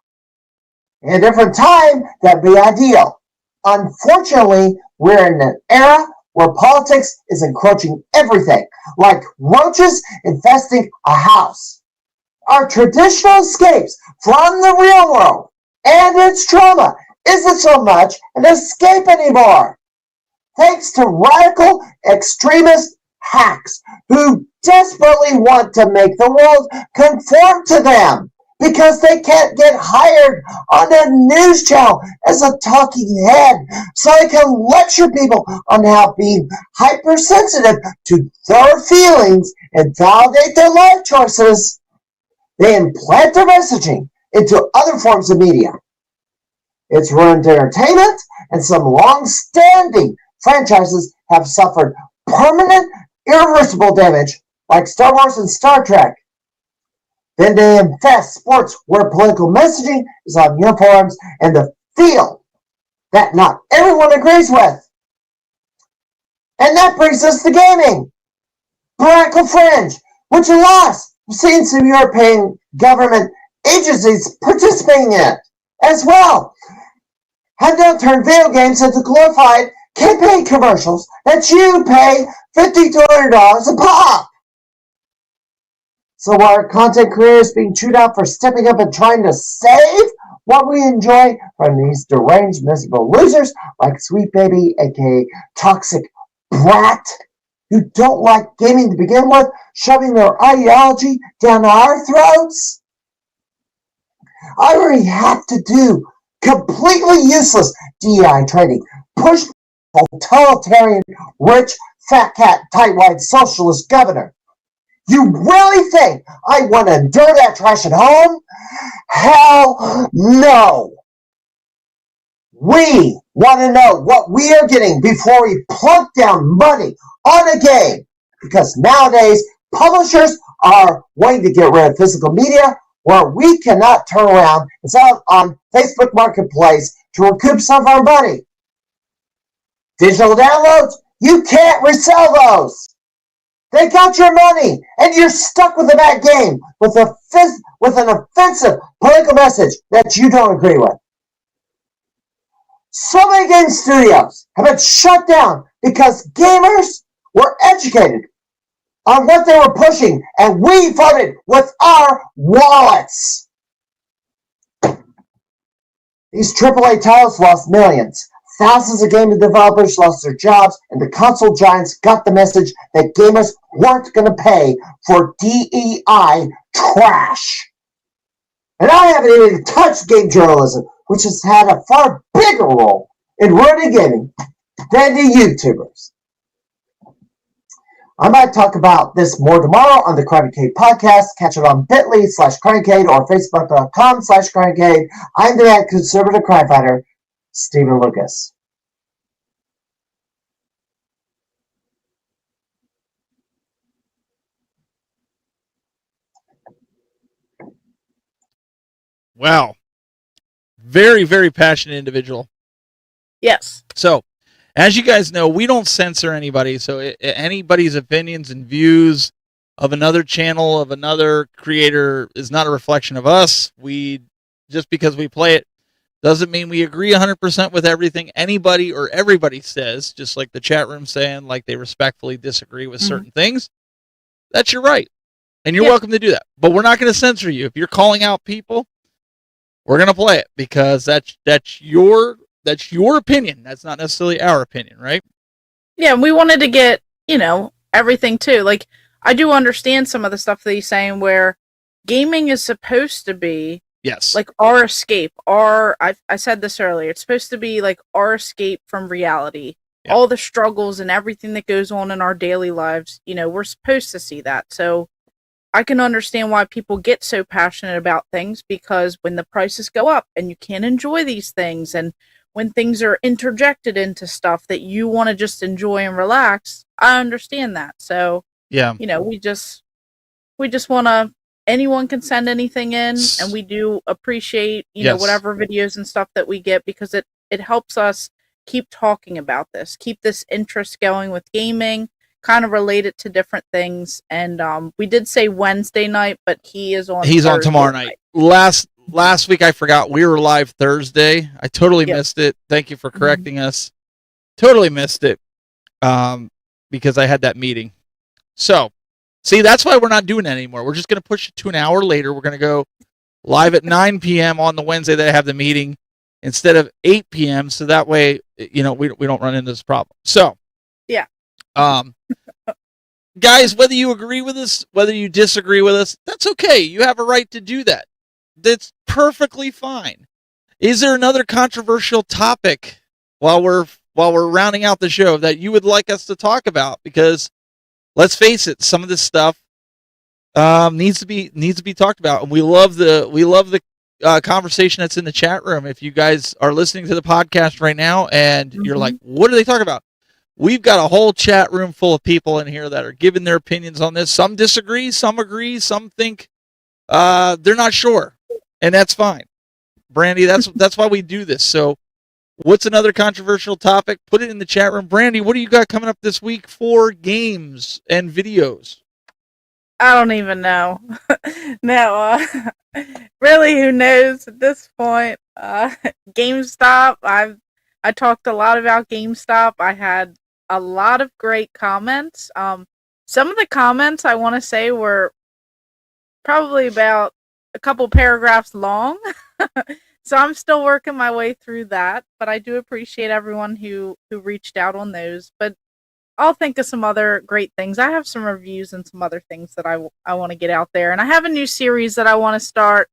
In a different time, that'd be ideal. Unfortunately, we're in an era where politics is encroaching everything, like roaches infesting a house. Our traditional escapes from the real world and its trauma isn't so much an escape anymore. Thanks to radical extremist hacks who desperately want to make the world conform to them because they can't get hired on a news channel as a talking head, so they can lecture people on how being hypersensitive to their feelings and validate their life choices. They implant their messaging into other forms of media. It's ruined entertainment, and some long-standing franchises have suffered permanent, irreversible damage, like Star Wars and Star Trek. Then they infest sports where political messaging is on uniforms and the field that not everyone agrees with. And that brings us to gaming. Political fringe, which alas, we've seen some European government agencies participating in it as well, have now turned video games into glorified campaign commercials that you pay $50 to $100 a pop. So are content creators being chewed out for stepping up and trying to save what we enjoy from these deranged, miserable losers like Sweet Baby, aka Toxic Brat, who don't like gaming to begin with, shoving their ideology down our throats? I already have to do completely useless DEI training, push totalitarian, rich, fat cat, tight-white socialist governor. You really think I want to endure that trash at home? Hell no! We want to know what we are getting before we plunk down money on a game, because nowadays publishers are wanting to get rid of physical media where we cannot turn around and sell it on Facebook Marketplace to recoup some of our money. Digital downloads, you can't resell those. They got your money, and you're stuck with a bad game with an offensive political message that you don't agree with. So many game studios have been shut down because gamers were educated on what they were pushing, and we voted with our wallets. These AAA titles lost millions. Thousands of game developers lost their jobs, and the console giants got the message that gamers weren't going to pay for DEI trash. And I haven't even touched game journalism, which has had a far bigger role in ruining gaming than the YouTubers. I might talk about this more tomorrow on the Crimecade podcast. Catch it on bit.ly/Crimecade or facebook.com/Crimecade. I'm the mad conservative crime fighter, Stephen Lucas. Wow. Very, very passionate individual. Yes. So, as you guys know, we don't censor anybody. So anybody's opinions and views of another channel, of another creator, is not a reflection of us. We, just because we play it, doesn't mean we agree 100% with everything anybody or everybody says, just like the chat room saying, like they respectfully disagree with certain things. That's your right. And you're welcome to do that. But we're not going to censor you. If you're calling out people, we're going to play it because that's your opinion. That's not necessarily our opinion, right? Yeah, and we wanted to get, everything too. Like, I do understand some of the stuff that he's saying where gaming is supposed to be like our escape. I said this earlier. It's supposed to be like our escape from reality. Yeah. All the struggles and everything that goes on in our daily lives, we're supposed to see that. So I can understand why people get so passionate about things, because when the prices go up and you can't enjoy these things, and when things are interjected into stuff that you want to just enjoy and relax, I understand that. So, yeah, we just want to, anyone can send anything in, and we do appreciate, whatever videos and stuff that we get, because it helps us keep talking about this, keep this interest going with gaming, kind of relate it to different things. And we did say Wednesday night, but he's on tomorrow night. Last week I forgot we were live Thursday. I totally missed it. Thank you for correcting us. Totally missed it because I had that meeting. So, see, that's why we're not doing that anymore. We're just going to push it to an hour later. We're going to go live at 9 p.m. on the Wednesday that I have the meeting instead of 8 p.m. So that way, we don't run into this problem. So, yeah. Guys, whether you agree with us, whether you disagree with us, that's okay. You have a right to do that. That's perfectly fine. Is there another controversial topic while we're rounding out the show that you would like us to talk about? Because let's face it, some of this stuff needs to be talked about, and we love the conversation that's in the chat room. If you guys are listening to the podcast right now and you're like, what are they talking about? We've got a whole chat room full of people in here that are giving their opinions on this. Some disagree, some agree, some think they're not sure, and that's fine. Brandy, that's why we do this. So, what's another controversial topic? Put it in the chat room. Brandy, what do you got coming up this week for games and videos? I don't even know. No, really, who knows at this point? GameStop. I talked a lot about GameStop. I had a lot of great comments. Some of the comments I want to say were probably about a couple paragraphs long. So I'm still working my way through that, but I do appreciate everyone who reached out on those. But I'll think of some other great things. I have some reviews and some other things that I want to get out there, and I have a new series that I want to start,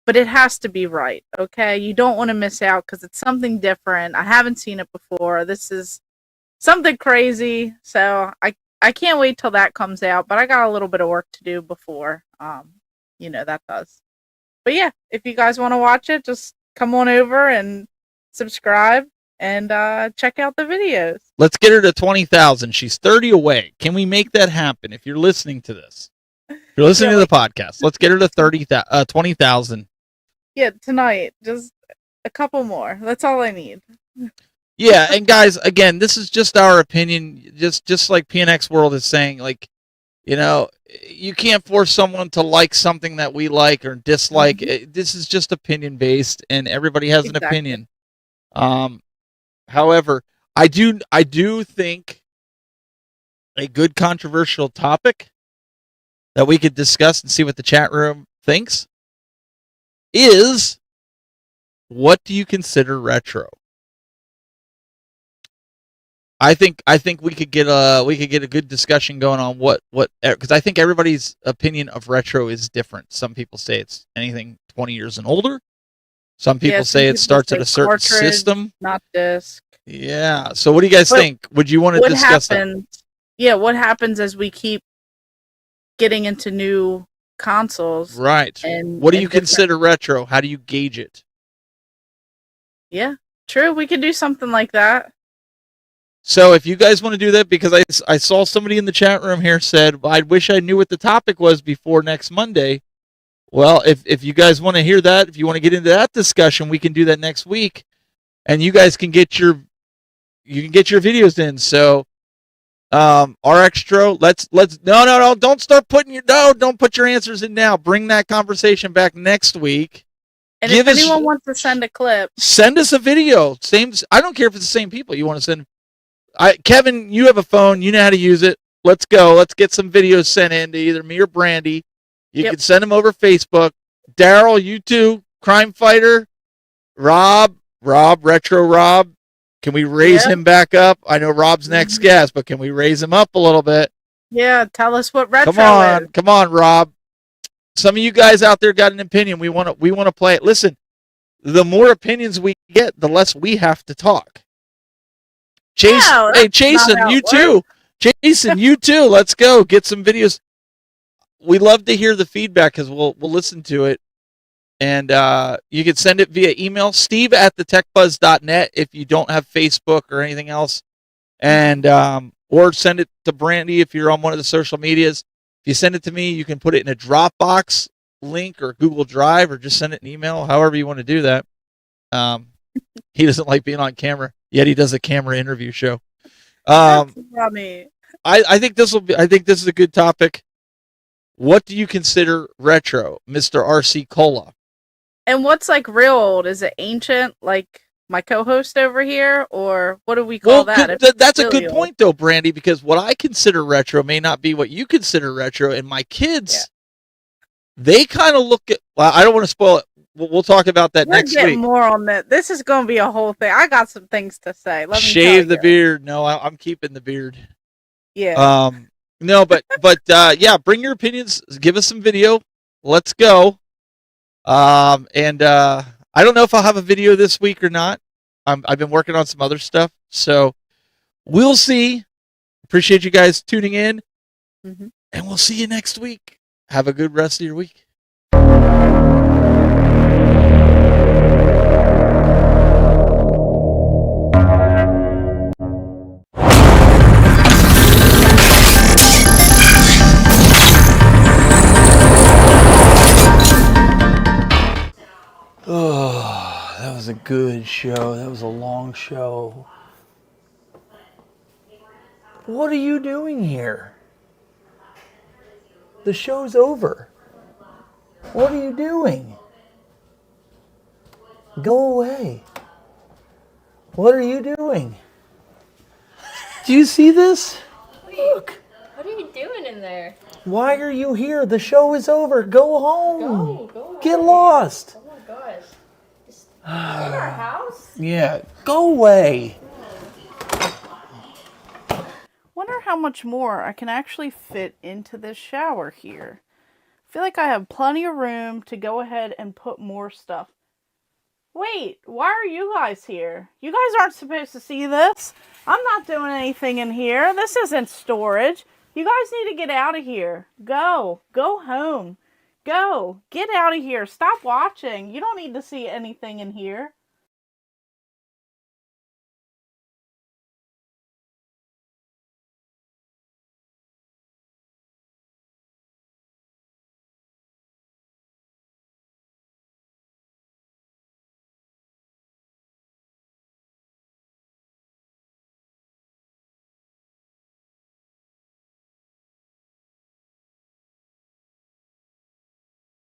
but it has to be right. Okay, you don't want to miss out because it's something different. I haven't seen it before. This is something crazy, so I can't wait till that comes out. But I got a little bit of work to do before that does. But yeah, if you guys want to watch it, just come on over and subscribe and check out the videos. Let's get her to 20,000. She's 30 away. Can we make that happen? If you're listening to this, if you're listening to the podcast, let's get her to 20,000. Yeah, tonight, just a couple more. That's all I need. Yeah, and guys, again, this is just our opinion. Just like PNX World is saying, like, you can't force someone to like something that we like or dislike. This is just opinion based, and everybody has an opinion. However, I do think a good controversial topic that we could discuss and see what the chat room thinks is, what do you consider retro? I think we could get a good discussion going on because I think everybody's opinion of retro is different. Some people say it's anything 20 years and older. Some people say it starts at a certain system, not disc. Yeah. So what do you guys think? Would you want to discuss that? Yeah, what happens as we keep getting into new consoles? Right. And what do you consider retro? How do you gauge it? Yeah, true. We could do something like that. So if you guys want to do that, because I saw somebody in the chat room here said, I wish I knew what the topic was before next Monday. Well, if you guys want to hear that, if you want to get into that discussion, we can do that next week, and you guys can get your videos in. So, RXtro, let's no, don't put your answers in now. Bring that conversation back next week. And if anyone wants to send a clip, send us a video. I don't care if it's the same people you want to send. Kevin, you have a phone. You know how to use it. Let's go. Let's get some videos sent in to either me or Brandy. You can send them over Facebook. Daryl, you too. Crime Fighter. Rob, Retro Rob. Can we raise him back up? I know Rob's next guest, but can we raise him up a little bit? Yeah, tell us what retro is. Come on, Rob. Some of you guys out there got an opinion. We want to play it. Listen, the more opinions we get, the less we have to talk. Jason, you too. Jason, you too. Let's go get some videos. We love to hear the feedback because we'll listen to it. And you can send it via email, steve@thetechbuzz.net if you don't have Facebook or anything else. And or send it to Brandy if you're on one of the social medias. If you send it to me, you can put it in a Dropbox link or Google Drive, or just send it an email, however you want to do that. He doesn't like being on camera, yet he does a camera interview show. That's funny. I think this is a good topic. What do you consider retro, Mr. RC Cola? And what's like real old? Is it ancient, like my co-host over here, or what do we call that? That's a good point, though, Brandy, because what I consider retro may not be what you consider retro, and my kids, they kind of look at. Well, I don't want to spoil it. We'll talk about that next week. More on that. This is going to be a whole thing. I got some things to say. Let me shave the beard. No, I'm keeping the beard. Yeah. No, but yeah, bring your opinions. Give us some video. Let's go. And I don't know if I'll have a video this week or not. I've been working on some other stuff, so we'll see. Appreciate you guys tuning in, and we'll see you next week. Have a good rest of your week. Oh, that was a good show. That was a long show. What are you doing here? The show's over. What are you doing? Go away. What are you doing? Do you see this? Look. What are you doing in there? Why are you here? The show is over. Go home. Go Get away. lost. Oh my gosh. Just in our house? Yeah, go away. Wonder how much more I can actually fit into this shower here. I feel like I have plenty of room to go ahead and put more stuff. Wait, why are you guys here? You guys aren't supposed to see this. I'm not doing anything in here. This isn't storage. You guys need to get out of here. Go. Go home. Go. Get out of here. Stop watching. You don't need to see anything in here.